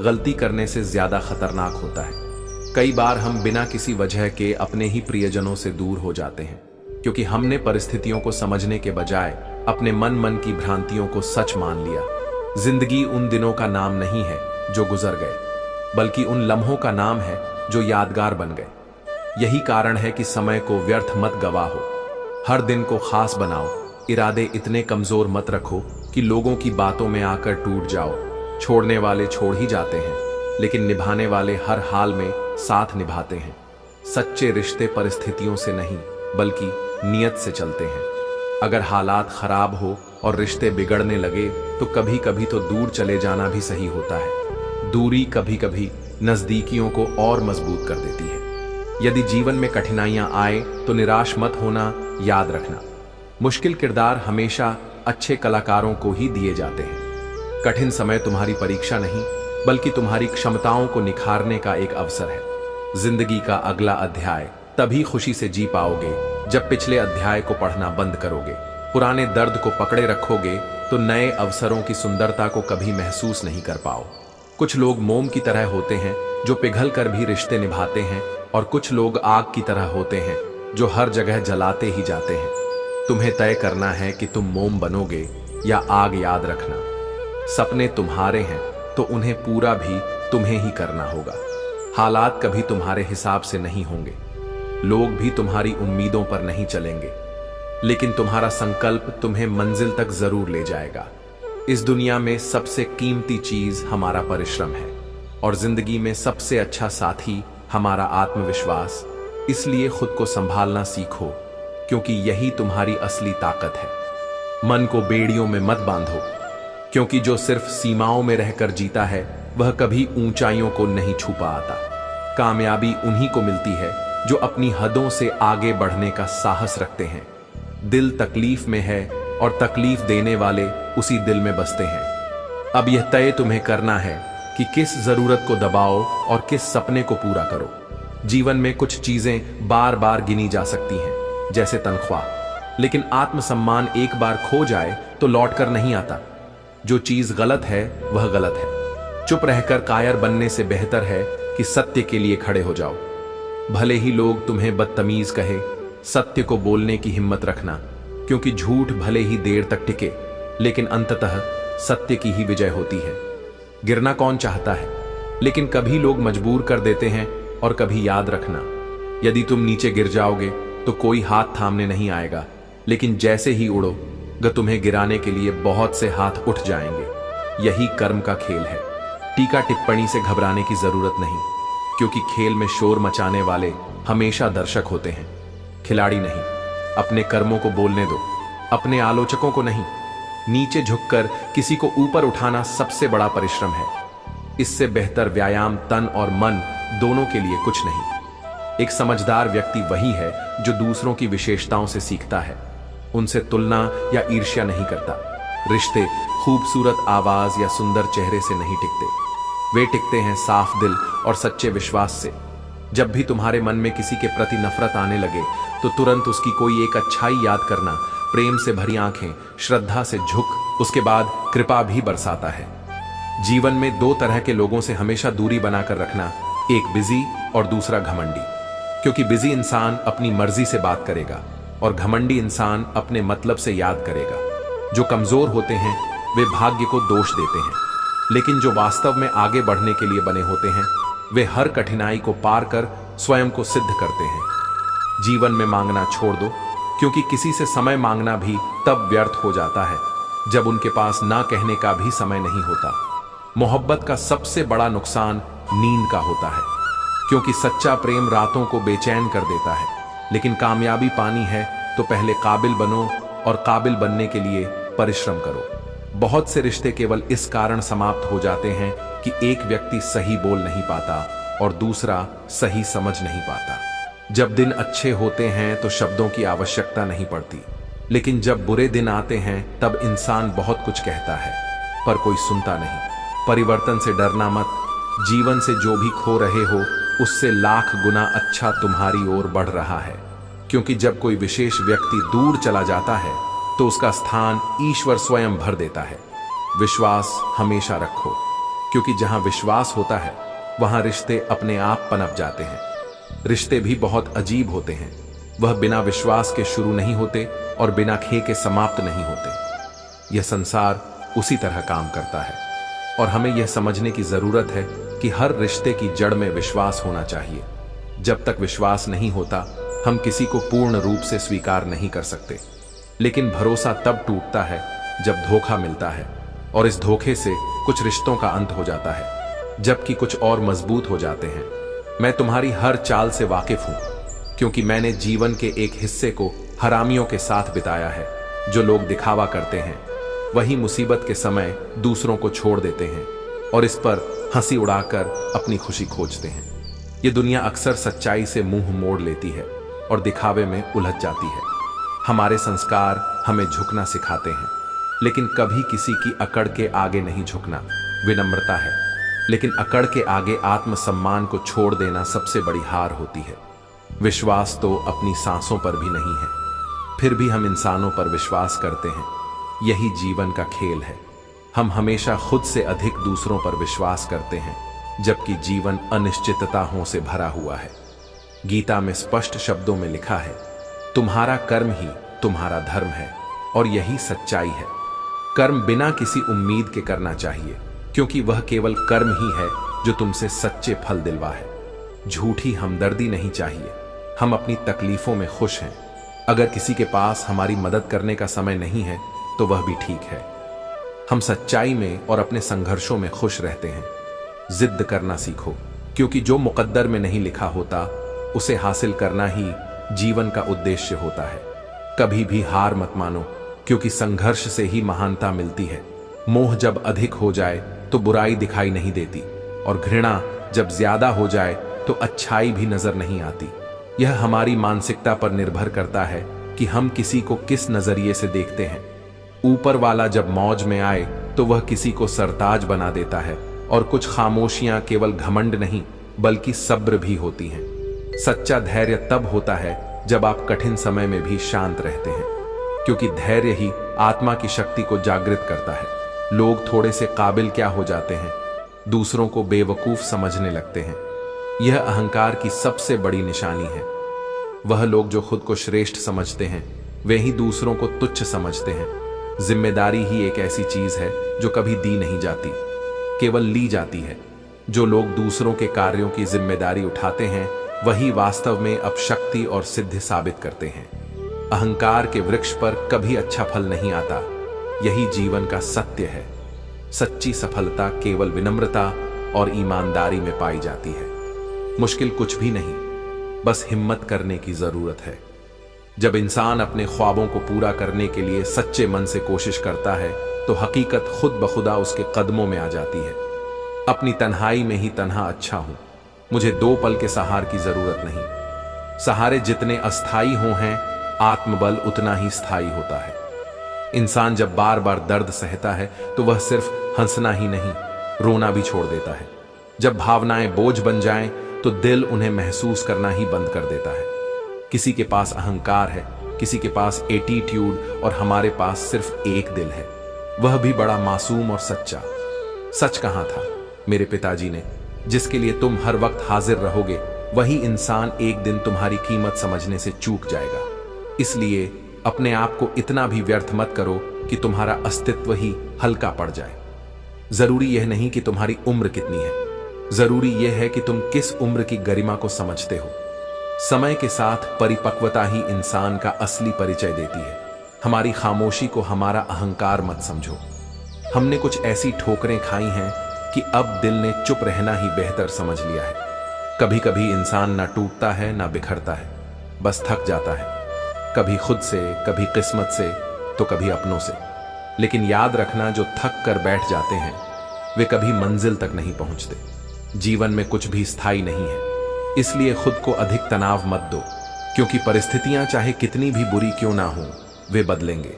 Speaker 1: गलती करने से ज्यादा खतरनाक होता है। कई बार हम बिना किसी वजह के अपने ही प्रियजनों से दूर हो जाते हैं, क्योंकि हमने परिस्थितियों को समझने के बजाय अपने मन की भ्रांतियों को सच मान लिया। जिंदगी उन दिनों का नाम नहीं है जो गुजर गए, बल्कि उन लम्हों का नाम है जो यादगार बन गए। यही कारण है कि समय को व्यर्थ मत गवाहो, हर दिन को खास बनाओ। इरादे इतने कमजोर मत रखो कि लोगों की बातों में आकर टूट जाओ। छोड़ने वाले छोड़ ही जाते हैं, लेकिन निभाने वाले हर हाल में साथ निभाते हैं। सच्चे रिश्ते परिस्थितियों से नहीं, बल्कि नियत से चलते हैं। अगर हालात खराब हो और रिश्ते बिगड़ने लगे तो कभी कभी तो दूर चले जाना भी सही होता है। दूरी कभी कभी नजदीकियों को और मजबूत कर देती है। यदि जीवन में कठिनाइयां आए तो निराश मत होना। याद रखना, मुश्किल किरदार हमेशा अच्छे कलाकारों को ही दिए जाते हैं। कठिन समय तुम्हारी परीक्षा नहीं, बल्कि तुम्हारी क्षमताओं को निखारने का एक अवसर है। जिंदगी का अगला अध्याय तभी खुशी से जी पाओगे जब पिछले अध्याय को पढ़ना बंद करोगे। पुराने दर्द को पकड़े रखोगे तो नए अवसरों की सुंदरता को कभी महसूस नहीं कर पाओ। कुछ लोग मोम की तरह होते हैं जो पिघल कर भी रिश्ते निभाते हैं, और कुछ लोग आग की तरह होते हैं जो हर जगह जलाते ही जाते हैं। तुम्हें तय करना है कि तुम मोम बनोगे या आग। याद रखना, सपने तुम्हारे हैं तो उन्हें पूरा भी तुम्हें ही करना होगा। हालात कभी तुम्हारे हिसाब से नहीं होंगे, लोग भी तुम्हारी उम्मीदों पर नहीं चलेंगे, लेकिन तुम्हारा संकल्प तुम्हें मंजिल तक जरूर ले जाएगा। इस दुनिया में सबसे कीमती चीज हमारा परिश्रम है और जिंदगी में सबसे अच्छा साथी हमारा आत्मविश्वास। इसलिए खुद को संभालना सीखो, क्योंकि यही तुम्हारी असली ताकत है। मन को बेड़ियों में मत बांधो, क्योंकि जो सिर्फ सीमाओं में रहकर जीता है वह कभी ऊंचाइयों को नहीं छू पाता। कामयाबी उन्हीं को मिलती है जो अपनी हदों से आगे बढ़ने का साहस रखते हैं। दिल तकलीफ में है और तकलीफ देने वाले उसी दिल में बसते हैं। अब यह तय तुम्हें करना है कि किस जरूरत को दबाओ और किस सपने को पूरा करो। जीवन में कुछ चीजें बार बार गिनी जा सकती हैं, जैसे तनख्वाह, लेकिन आत्मसम्मान एक बार खो जाए तो लौटकर नहीं आता। जो चीज गलत है वह गलत है। चुप रहकर कायर बनने से बेहतर है कि सत्य के लिए खड़े हो जाओ। भले ही लोग तुम्हें बदतमीज कहे, सत्य को बोलने की हिम्मत रखना, क्योंकि झूठ भले ही देर तक टिके, लेकिन अंततः सत्य की ही विजय होती है। गिरना कौन चाहता है, लेकिन कभी लोग मजबूर कर देते हैं। और कभी याद रखना, यदि तुम नीचे गिर जाओगे तो कोई हाथ थामने नहीं आएगा, लेकिन जैसे ही उड़ोगे तुम्हें गिराने के लिए बहुत से हाथ उठ जाएंगे। यही कर्म का खेल है। टीका टिप्पणी से घबराने की जरूरत नहीं, क्योंकि खेल में शोर मचाने वाले हमेशा दर्शक होते हैं, खिलाड़ी नहीं। अपने कर्मों को बोलने दो, अपने आलोचकों को नहीं। नीचे झुककर किसी को ऊपर उठाना सबसे बड़ा परिश्रम है। इससे बेहतर व्यायाम तन और मन दोनों के लिए कुछ नहीं। एक समझदार व्यक्ति वही है जो दूसरों की विशेषताओं से सीखता है, उनसे तुलना या ईर्ष्या नहीं करता। रिश्ते खूबसूरत आवाज या सुंदर चेहरे से नहीं टिकते, वे टिकते हैं साफ दिल और सच्चे विश्वास से। जब भी तुम्हारे मन में किसी के प्रति नफरत आने लगे तो तुरंत उसकी कोई एक अच्छाई याद करना। प्रेम से भरी आंखें, श्रद्धा से झुक, उसके बाद कृपा भी बरसाता है। जीवन में दो तरह के लोगों से हमेशा दूरी बनाकर रखना, एक बिजी और दूसरा घमंडी। क्योंकि बिजी इंसान अपनी मर्जी से बात करेगा और घमंडी इंसान अपने मतलब से याद करेगा। जो कमजोर होते हैं वे भाग्य को दोष देते हैं, लेकिन जो वास्तव में आगे बढ़ने के लिए बने होते हैं वे हर कठिनाई को पार कर स्वयं को सिद्ध करते हैं। जीवन में मांगना छोड़ दो, क्योंकि किसी से समय मांगना भी तब व्यर्थ हो जाता है जब उनके पास ना कहने का भी समय नहीं होता। मोहब्बत का सबसे बड़ा नुकसान नींद का होता है, क्योंकि सच्चा प्रेम रातों को बेचैन कर देता है। लेकिन कामयाबी पानी है तो पहले काबिल बनो और काबिल बनने के लिए परिश्रम करो। बहुत से रिश्ते केवल इस कारण समाप्त हो जाते हैं कि एक व्यक्ति सही बोल नहीं पाता और दूसरा सही समझ नहीं पाता। जब दिन अच्छे होते हैं तो शब्दों की आवश्यकता नहीं पड़ती, लेकिन जब बुरे दिन आते हैं तब इंसान बहुत कुछ कहता है पर कोई सुनता नहीं। परिवर्तन से डरना मत। जीवन से जो भी खो रहे हो उससे लाख गुना अच्छा तुम्हारी ओर बढ़ रहा है, क्योंकि जब कोई विशेष व्यक्ति दूर चला जाता है तो उसका स्थान ईश्वर स्वयं भर देता है। विश्वास हमेशा रखो, क्योंकि जहां विश्वास होता है वहां रिश्ते अपने आप पनप जाते हैं। रिश्ते भी बहुत अजीब होते हैं, वह बिना विश्वास के शुरू नहीं होते और बिना खे के समाप्त नहीं होते। यह संसार उसी तरह काम करता है और हमें यह समझने की जरूरत है कि हर रिश्ते की जड़ में विश्वास होना चाहिए। जब तक विश्वास नहीं होता हम किसी को पूर्ण रूप से स्वीकार नहीं कर सकते, लेकिन भरोसा तब टूटता है जब धोखा मिलता है और इस धोखे से कुछ रिश्तों का अंत हो जाता है, जबकि कुछ और मजबूत हो जाते हैं। मैं तुम्हारी हर चाल से वाकिफ हूं, क्योंकि मैंने जीवन के एक हिस्से को हरामियों के साथ बिताया है। जो लोग दिखावा करते हैं वही मुसीबत के समय दूसरों को छोड़ देते हैं और इस पर हंसी उड़ाकर अपनी खुशी खोजते हैं। ये दुनिया अक्सर सच्चाई से मुंह मोड़ लेती है और दिखावे में उलझ जाती है। हमारे संस्कार हमें झुकना सिखाते हैं, लेकिन कभी किसी की अकड़ के आगे नहीं झुकना विनम्रता है, लेकिन अकड़ के आगे आत्मसम्मान को छोड़ देना सबसे बड़ी हार होती है। विश्वास तो अपनी सांसों पर भी नहीं है, फिर भी हम इंसानों पर विश्वास करते हैं। यही जीवन का खेल है। हम हमेशा खुद से अधिक दूसरों पर विश्वास करते हैं, जबकि जीवन अनिश्चितताओं से भरा हुआ है। गीता में स्पष्ट शब्दों में लिखा है, तुम्हारा कर्म ही तुम्हारा धर्म है और यही सच्चाई है। कर्म बिना किसी उम्मीद के करना चाहिए, क्योंकि वह केवल कर्म ही है जो तुमसे सच्चे फल दिलवा है। झूठी हमदर्दी नहीं चाहिए। हम अपनी तकलीफों में खुश हैं। अगर किसी के पास हमारी मदद करने का समय नहीं है तो वह भी ठीक है। हम सच्चाई में और अपने संघर्षों में खुश रहते हैं। जिद करना सीखो, क्योंकि जो मुकद्दर में नहीं लिखा होता उसे हासिल करना ही जीवन का उद्देश्य होता है। कभी भी हार मत मानो, क्योंकि संघर्ष से ही महानता मिलती है। मोह जब अधिक हो जाए तो बुराई दिखाई नहीं देती, और घृणा जब ज्यादा हो जाए तो अच्छाई भी नजर नहीं आती। यह हमारी मानसिकता पर निर्भर करता है कि हम किसी को किस नजरिए से देखते हैं। ऊपर वाला जब मौज में आए तो वह किसी को सरताज बना देता है, और कुछ खामोशियां केवल घमंड नहीं बल्कि सब्र भी होती हैं। सच्चा धैर्य तब होता है जब आप कठिन समय में भी शांत रहते हैं, क्योंकि धैर्य ही आत्मा की शक्ति को जागृत करता है। लोग थोड़े से काबिल क्या हो जाते हैं, दूसरों को बेवकूफ समझने लगते हैं। यह अहंकार की सबसे बड़ी निशानी है। वह लोग जो खुद को श्रेष्ठ समझते हैं वे ही दूसरों को तुच्छ समझते हैं। जिम्मेदारी ही एक ऐसी चीज है जो कभी दी नहीं जाती, केवल ली जाती है। जो लोग दूसरों के कार्यों की जिम्मेदारी उठाते हैं वही वास्तव में अपशक्ति और सिद्धि साबित करते हैं। अहंकार के वृक्ष पर कभी अच्छा फल नहीं आता। यही जीवन का सत्य है। सच्ची सफलता केवल विनम्रता और ईमानदारी में पाई जाती है। मुश्किल कुछ भी नहीं, बस हिम्मत करने की जरूरत है। जब इंसान अपने ख्वाबों को पूरा करने के लिए सच्चे मन से कोशिश करता है तो हकीकत खुद बखुदा उसके कदमों में आ जाती है। अपनी तन्हाई में ही तन्हा अच्छा हूं, मुझे दो पल के सहार की जरूरत नहीं। सहारे जितने अस्थाई हो हैं, आत्मबल उतना ही स्थायी होता है। इंसान जब बार बार दर्द सहता है तो वह सिर्फ हंसना ही नहीं, रोना भी छोड़ देता है। जब भावनाएं बोझ बन जाएं तो दिल उन्हें महसूस करना ही बंद कर देता है। किसी के पास अहंकार है, किसी के पास एटीट्यूड, और हमारे पास सिर्फ एक दिल है, वह भी बड़ा मासूम और सच्चा। सच कहा था मेरे पिताजी ने, जिसके लिए तुम हर वक्त हाजिर रहोगे वही इंसान एक दिन तुम्हारी कीमत समझने से चूक जाएगा। इसलिए अपने आप को इतना भी व्यर्थ मत करो कि तुम्हारा अस्तित्व ही हल्का पड़ जाए। जरूरी यह नहीं कि तुम्हारी उम्र कितनी है, जरूरी यह है कि तुम किस उम्र की गरिमा को समझते हो। समय के साथ परिपक्वता ही इंसान का असली परिचय देती है। हमारी खामोशी को हमारा अहंकार मत समझो। हमने कुछ ऐसी ठोकरें खाई हैं कि अब दिल ने चुप रहना ही बेहतर समझ लिया है। कभी कभी इंसान ना टूटता है ना बिखरता है, बस थक जाता है, कभी खुद से, कभी किस्मत से, तो कभी अपनों से। लेकिन याद रखना, जो थक कर बैठ जाते हैं वे कभी मंजिल तक नहीं पहुंचते। जीवन में कुछ भी स्थायी नहीं है, इसलिए खुद को अधिक तनाव मत दो, क्योंकि परिस्थितियां चाहे कितनी भी बुरी क्यों ना हो वे बदलेंगे।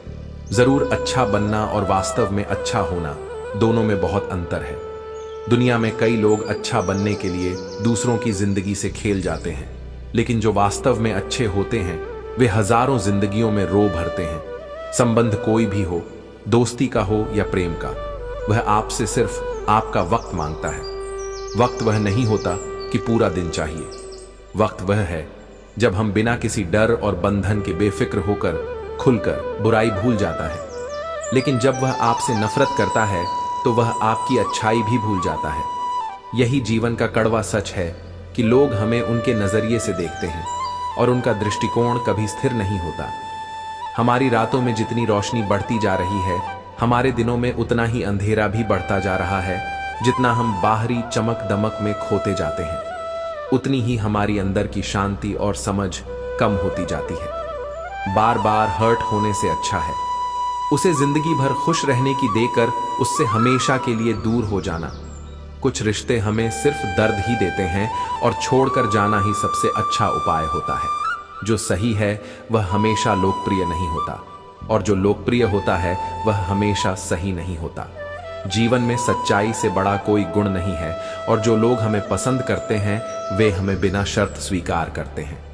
Speaker 1: जरूर अच्छा बनना और वास्तव में अच्छा होना दोनों में बहुत अंतर है। दुनिया में कई लोग अच्छा बनने के लिए दूसरों की जिंदगी से खेल जाते हैं, लेकिन जो वास्तव में अच्छे होते हैं वे हजारों जिंदगियों में रो भरते हैं। संबंध कोई भी हो, दोस्ती का हो या प्रेम का, वह आपसे सिर्फ आपका वक्त मांगता है। वक्त वह नहीं होता कि पूरा दिन चाहिए। वक्त वह है जब हम बिना किसी डर और बंधन के बेफिक्र होकर खुलकर बुराई भूल जाता है। लेकिन जब वह आपसे नफरत करता है तो वह आपकी अच्छाई भी भूल जाता है। यही जीवन का कड़वा सच है कि लोग हमें उनके नजरिए से देखते हैं और उनका दृष्टिकोण कभी स्थिर नहीं होता। हमारी रातों में जितनी रोशनी बढ़ती जा रही है, हमारे दिनों में उतना ही अंधेरा भी बढ़ता जा रहा है। जितना हम बाहरी चमक दमक में खोते जाते हैं, उतनी ही हमारी अंदर की शांति और समझ कम होती जाती है। बार बार हर्ट होने से अच्छा है उसे जिंदगी भर खुश रहने की देकर उससे हमेशा के लिए दूर हो जाना। कुछ रिश्ते हमें सिर्फ दर्द ही देते हैं और छोड़कर जाना ही सबसे अच्छा उपाय होता है। जो सही है वह हमेशा लोकप्रिय नहीं होता, और जो लोकप्रिय होता है वह हमेशा सही नहीं होता। जीवन में सच्चाई से बड़ा कोई गुण नहीं है, और जो लोग हमें पसंद करते हैं वे हमें बिना शर्त स्वीकार करते हैं।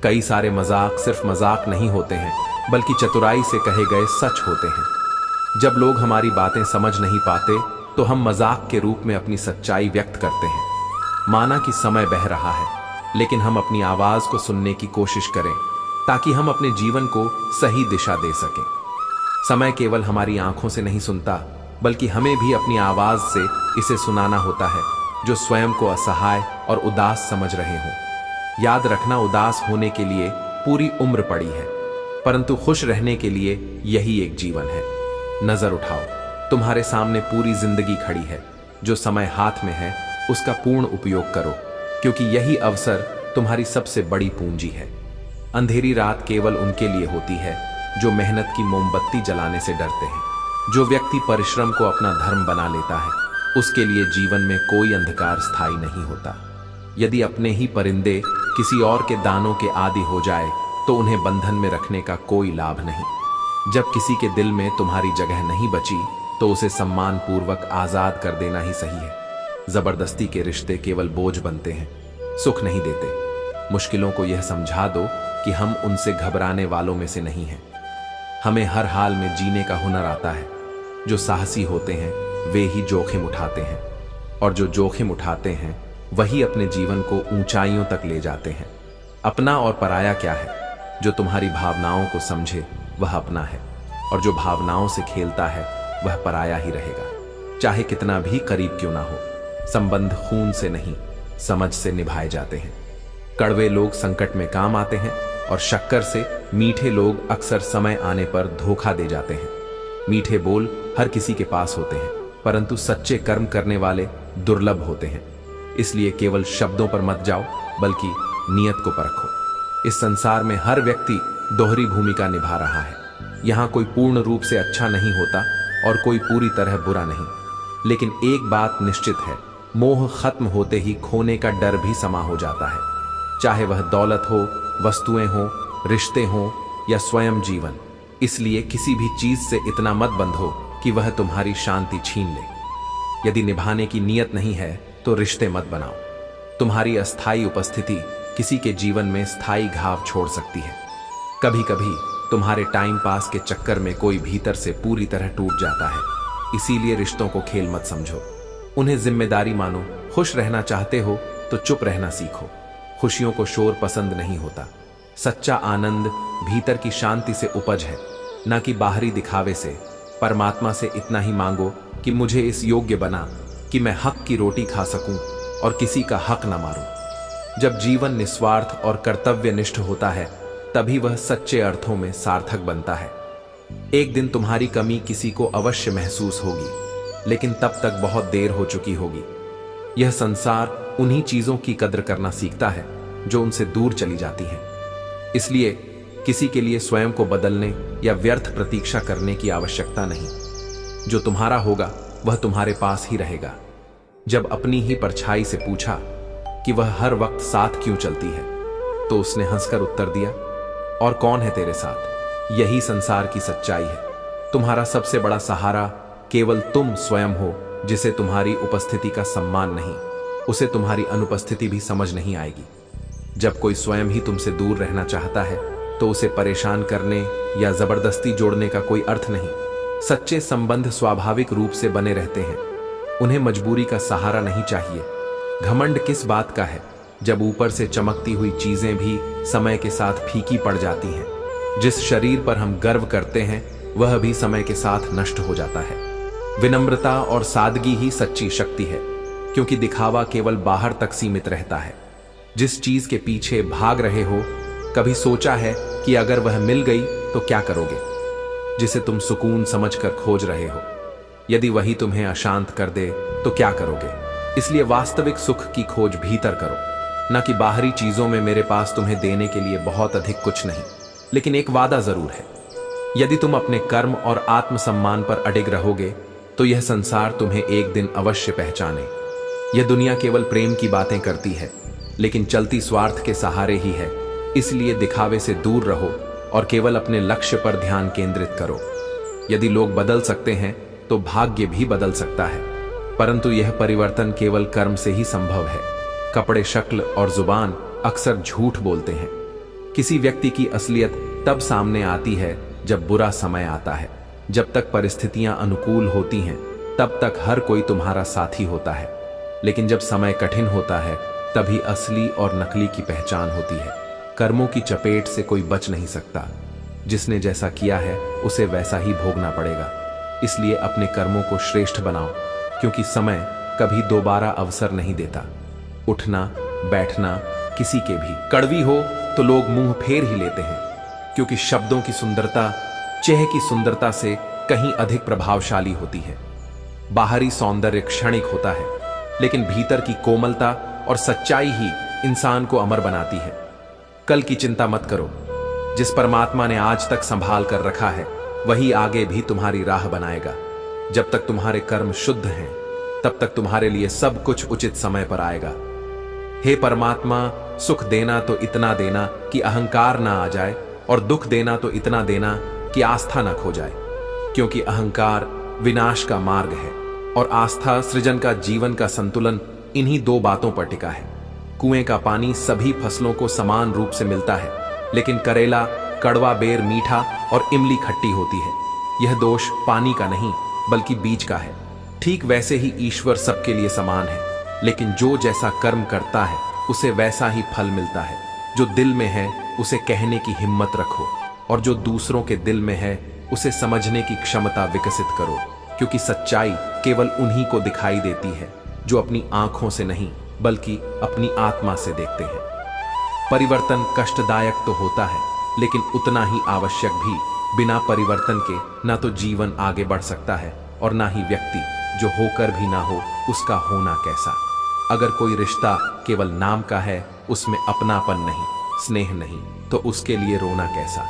Speaker 1: कई सारे मजाक सिर्फ मजाक नहीं होते हैं, बल्कि चतुराई से कहे गए सच होते हैं। जब लोग हमारी बातें समझ नहीं पाते तो हम मजाक के रूप में अपनी सच्चाई व्यक्त करते हैं। माना कि समय बह रहा है, लेकिन हम अपनी आवाज को सुनने की कोशिश करें ताकि हम अपने जीवन को सही दिशा दे सकें। समय केवल हमारी आंखों से नहीं सुनता, बल्कि हमें भी अपनी आवाज से इसे सुनाना होता है जो स्वयं को असहाय और उदास समझ रहे हों। याद रखना, उदास होने के लिए पूरी उम्र पड़ी है, परंतु खुश रहने के लिए यही एक जीवन है। नजर उठाओ, तुम्हारे सामने पूरी जिंदगी खड़ी है। जो समय हाथ में है उसका पूर्ण उपयोग करो, क्योंकि यही अवसर तुम्हारी सबसे बड़ी पूंजी है। अंधेरी रात केवल उनके लिए होती है जो मेहनत की मोमबत्ती जलाने से डरते हैं। जो व्यक्ति परिश्रम को अपना धर्म बना लेता है, उसके लिए जीवन में कोई अंधकार स्थायी नहीं होता। यदि अपने ही परिंदे किसी और के दानों के आदी हो जाए तो उन्हें बंधन में रखने का कोई लाभ नहीं। जब किसी के दिल में तुम्हारी जगह नहीं बची तो उसे सम्मान पूर्वक आजाद कर देना ही सही है। जबरदस्ती के रिश्ते केवल बोझ बनते हैं, सुख नहीं देते। मुश्किलों को यह समझा दो कि हम उनसे घबराने वालों में से नहीं हैं। हमें हर हाल में जीने का हुनर आता है। जो साहसी होते हैं वे ही जोखिम उठाते हैं, और जो जोखिम उठाते हैं वही अपने जीवन को ऊंचाइयों तक ले जाते हैं। अपना और पराया क्या है? जो तुम्हारी भावनाओं को समझे वह अपना है, और जो भावनाओं से खेलता है वह पराया ही रहेगा, चाहे कितना भी करीब क्यों ना हो। संबंध खून से नहीं, समझ से निभाए जाते हैं। कड़वे लोग संकट में काम आते हैं, और शक्कर से मीठे लोग अक्सर समय आने पर धोखा दे जाते हैं। मीठे बोल हर किसी के पास होते हैं, परंतु सच्चे कर्म करने वाले दुर्लभ होते हैं। इसलिए केवल शब्दों पर मत जाओ, बल्कि नियत को परखो। इस संसार में हर व्यक्ति दोहरी भूमिका निभा रहा है। यहाँ कोई पूर्ण रूप से अच्छा नहीं होता और कोई पूरी तरह बुरा नहीं। लेकिन एक बात निश्चित है, मोह खत्म होते ही खोने का डर भी समा हो जाता है। चाहे वह दौलत हो, वस्तुएं हो, रिश्ते हो या स्वयं जीवन। इसलिए किसी भी चीज से इतना मत बंधो कि वह तुम्हारी शांति छीन ले। यदि निभाने की नीयत नहीं है तो रिश्ते मत बनाओ। तुम्हारी अस्थायी उपस्थिति किसी के जीवन में स्थायी घाव छोड़ सकती है। कभी कभी तुम्हारे टाइम पास के चक्कर में कोई भीतर से पूरी तरह टूट जाता है। इसीलिए रिश्तों को खेल मत समझो, उन्हें जिम्मेदारी मानो। खुश रहना चाहते हो तो चुप रहना सीखो। खुशियों को शोर पसंद नहीं होता। सच्चा आनंद भीतर की शांति से उपज है, ना कि बाहरी दिखावे से। परमात्मा से इतना ही मांगो कि मुझे इस योग्य बना कि मैं हक की रोटी खा सकूं और किसी का हक न मारूं। जब जीवन निस्वार्थ और कर्तव्यनिष्ठ होता है, तभी वह सच्चे अर्थों में सार्थक बनता है। एक दिन तुम्हारी कमी किसी को अवश्य महसूस होगी, लेकिन तब तक बहुत देर हो चुकी होगी। यह संसार उन्हीं चीजों की कद्र करना सीखता है जो उनसे दूर चली जाती हैं। इसलिए किसी के लिए स्वयं को बदलने या व्यर्थ प्रतीक्षा करने की आवश्यकता नहीं। जो तुम्हारा होगा वह तुम्हारे पास ही रहेगा। जब अपनी ही परछाई से पूछा कि वह हर वक्त साथ क्यों चलती है, तो उसने हंसकर उत्तर दिया, और कौन है तेरे साथ? यही संसार की सच्चाई है। तुम्हारा सबसे बड़ा सहारा केवल तुम स्वयं हो। जिसे तुम्हारी उपस्थिति का सम्मान नहीं, उसे तुम्हारी अनुपस्थिति भी समझ नहीं आएगी। जब कोई स्वयं ही तुमसे दूर रहना चाहता है तो उसे परेशान करने या जबरदस्ती जोड़ने का कोई अर्थ नहीं। सच्चे संबंध स्वाभाविक रूप से बने रहते हैं, उन्हें मजबूरी का सहारा नहीं चाहिए। घमंड किस बात का है जब ऊपर से चमकती हुई चीजें भी समय के साथ फीकी पड़ जाती हैं। जिस शरीर पर हम गर्व करते हैं वह भी समय के साथ नष्ट हो जाता है। विनम्रता और सादगी ही सच्ची शक्ति है, क्योंकि दिखावा केवल बाहर तक सीमित रहता है। जिस चीज के पीछे भाग रहे हो, कभी सोचा है कि अगर वह मिल गई तो क्या करोगे? जिसे तुम सुकून समझकर खोज रहे हो, यदि वही तुम्हें अशांत कर दे तो क्या करोगे? इसलिए वास्तविक सुख की खोज भीतर करो, न कि बाहरी चीजों में। मेरे पास तुम्हें देने के लिए बहुत अधिक कुछ नहीं, लेकिन एक वादा जरूर है। यदि तुम अपने कर्म और आत्मसम्मान पर अडिग रहोगे तो यह संसार तुम्हें एक दिन अवश्य पहचाने। यह दुनिया केवल प्रेम की बातें करती है, लेकिन चलती स्वार्थ के सहारे ही है। इसलिए दिखावे से दूर रहो और केवल अपने लक्ष्य पर ध्यान केंद्रित करो। यदि लोग बदल सकते हैं तो भाग्य भी बदल सकता है, परंतु यह परिवर्तन केवल कर्म से ही संभव है। कपड़े, शक्ल और जुबान अक्सर झूठ बोलते हैं। किसी व्यक्ति की असलियत तब सामने आती है जब बुरा समय आता है। जब तक परिस्थितियां अनुकूल होती हैं, तब तक हर कोई तुम्हारा साथी होता है, लेकिन जब समय कठिन होता है तभी असली और नकली की पहचान होती है। कर्मों की चपेट से कोई बच नहीं सकता। जिसने जैसा किया है उसे वैसा ही भोगना पड़ेगा। इसलिए अपने कर्मों को श्रेष्ठ बनाओ, क्योंकि समय कभी दोबारा अवसर नहीं देता। उठना बैठना किसी के भी कड़वी हो तो लोग मुंह फेर ही लेते हैं, क्योंकि शब्दों की सुंदरता चेहरे की सुंदरता से कहीं अधिक प्रभावशाली होती है। बाहरी सौंदर्य क्षणिक होता है, लेकिन भीतर की कोमलता और सच्चाई ही इंसान को अमर बनाती है। कल की चिंता मत करो। जिस परमात्मा ने आज तक संभाल कर रखा है वही आगे भी तुम्हारी राह बनाएगा। जब तक तुम्हारे कर्म शुद्ध हैं तब तक तुम्हारे लिए सब कुछ उचित समय पर आएगा। हे परमात्मा, सुख देना तो इतना देना कि अहंकार ना आ जाए, और दुख देना तो इतना देना कि आस्था ना खो जाए, क्योंकि अहंकार विनाश का मार्ग है और आस्था सृजन का। जीवन का संतुलन इन्हीं दो बातों पर टिका है। कुएं का पानी सभी फसलों को समान रूप से मिलता है, लेकिन करेला, कड़वा बेर मीठा और इमली खट्टी होती है। यह दोष पानी का नहीं बल्कि बीज का है। ठीक वैसे ही ईश्वर सबके लिए समान है, लेकिन जो जैसा कर्म करता है उसे वैसा ही फल मिलता है। जो दिल में है उसे कहने की हिम्मत रखो, और जो दूसरों के दिल में है उसे समझने की क्षमता विकसित करो, क्योंकि सच्चाई केवल उन्हीं को दिखाई देती है जो अपनी आंखों से नहीं बल्कि अपनी आत्मा से देखते हैं। परिवर्तन कष्टदायक तो होता है, लेकिन उतना ही आवश्यक भी। बिना परिवर्तन के ना तो जीवन आगे बढ़ सकता है और ना ही व्यक्ति जो होकर भी ना हो उसका होना कैसा। अगर कोई रिश्ता केवल नाम का है, उसमें अपनापन नहीं, स्नेह नहीं, तो उसके लिए रोना कैसा।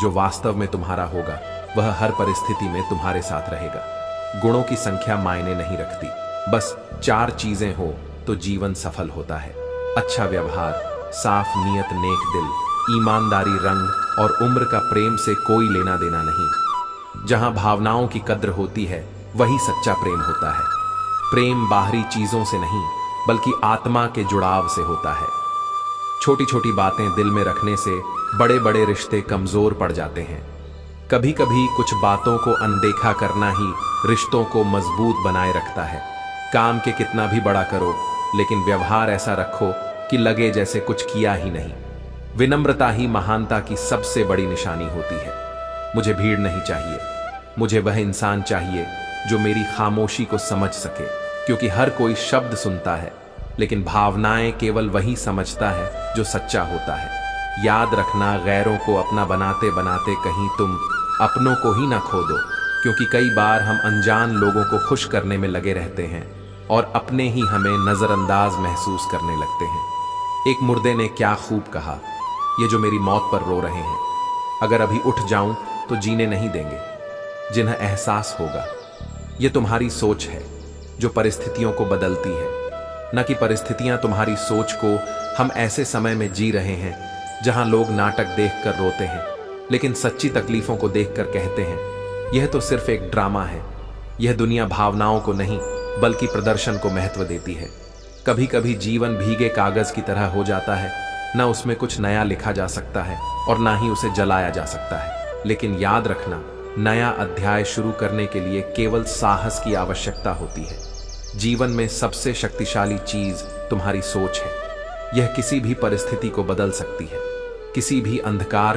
Speaker 1: जो वास्तव में तुम्हारा होगा वह हर परिस्थिति में तुम्हारे साथ रहेगा। गुणों की संख्या मायने नहीं रखती, बस 4 चीजें हो तो जीवन सफल होता है। अच्छा व्यवहार, साफ नीयत, नेक दिल, ईमानदारी, रंग और उम्र का प्रेम से कोई लेना देना नहीं। जहां भावनाओं की कद्र होती है वही सच्चा प्रेम होता है। प्रेम बाहरी चीजों से नहीं बल्कि आत्मा के जुड़ाव से होता है। छोटी छोटी बातें दिल में रखने से बड़े बड़े रिश्ते कमजोर पड़ जाते हैं। कभी कभी कुछ बातों को अनदेखा करना ही रिश्तों को मजबूत बनाए रखता है। काम के कितना भी बड़ा करो, लेकिन व्यवहार ऐसा रखो कि लगे जैसे कुछ किया ही नहीं। विनम्रता ही महानता की सबसे बड़ी निशानी होती है। मुझे भीड़ नहीं चाहिए, मुझे वह इंसान चाहिए जो मेरी खामोशी को समझ सके, क्योंकि हर कोई शब्द सुनता है लेकिन भावनाएं केवल वही समझता है जो सच्चा होता है। याद रखना, गैरों को अपना बनाते बनाते कहीं तुम अपनों को ही ना खो दो, क्योंकि कई बार हम अनजान लोगों को खुश करने में लगे रहते हैं और अपने ही हमें नजरअंदाज महसूस करने लगते हैं। एक मुर्दे ने क्या खूब कहा, ये जो मेरी मौत पर रो रहे हैं, अगर अभी उठ जाऊं तो जीने नहीं देंगे। जिन्हें एहसास होगा, ये तुम्हारी सोच है जो परिस्थितियों को बदलती है, न कि परिस्थितियां तुम्हारी सोच को। हम ऐसे समय में जी रहे हैं जहां लोग नाटक देखकर रोते हैं, लेकिन सच्ची तकलीफों को देखकर कहते हैं यह तो सिर्फ एक ड्रामा है। यह दुनिया भावनाओं को नहीं बल्कि प्रदर्शन को महत्व देती है। कभी कभी जीवन भीगे कागज की तरह हो जाता है, न उसमें कुछ नया लिखा जा सकता है और ना ही उसे जलाया जा सकता है। लेकिन याद रखना, नया अध्याय शुरू करने के लिए केवल साहस की आवश्यकता होती है। जीवन में सबसे शक्तिशाली चीज तुम्हारी सोच है। यह किसी भी परिस्थिति को बदल सकती है, किसी भी अंधकार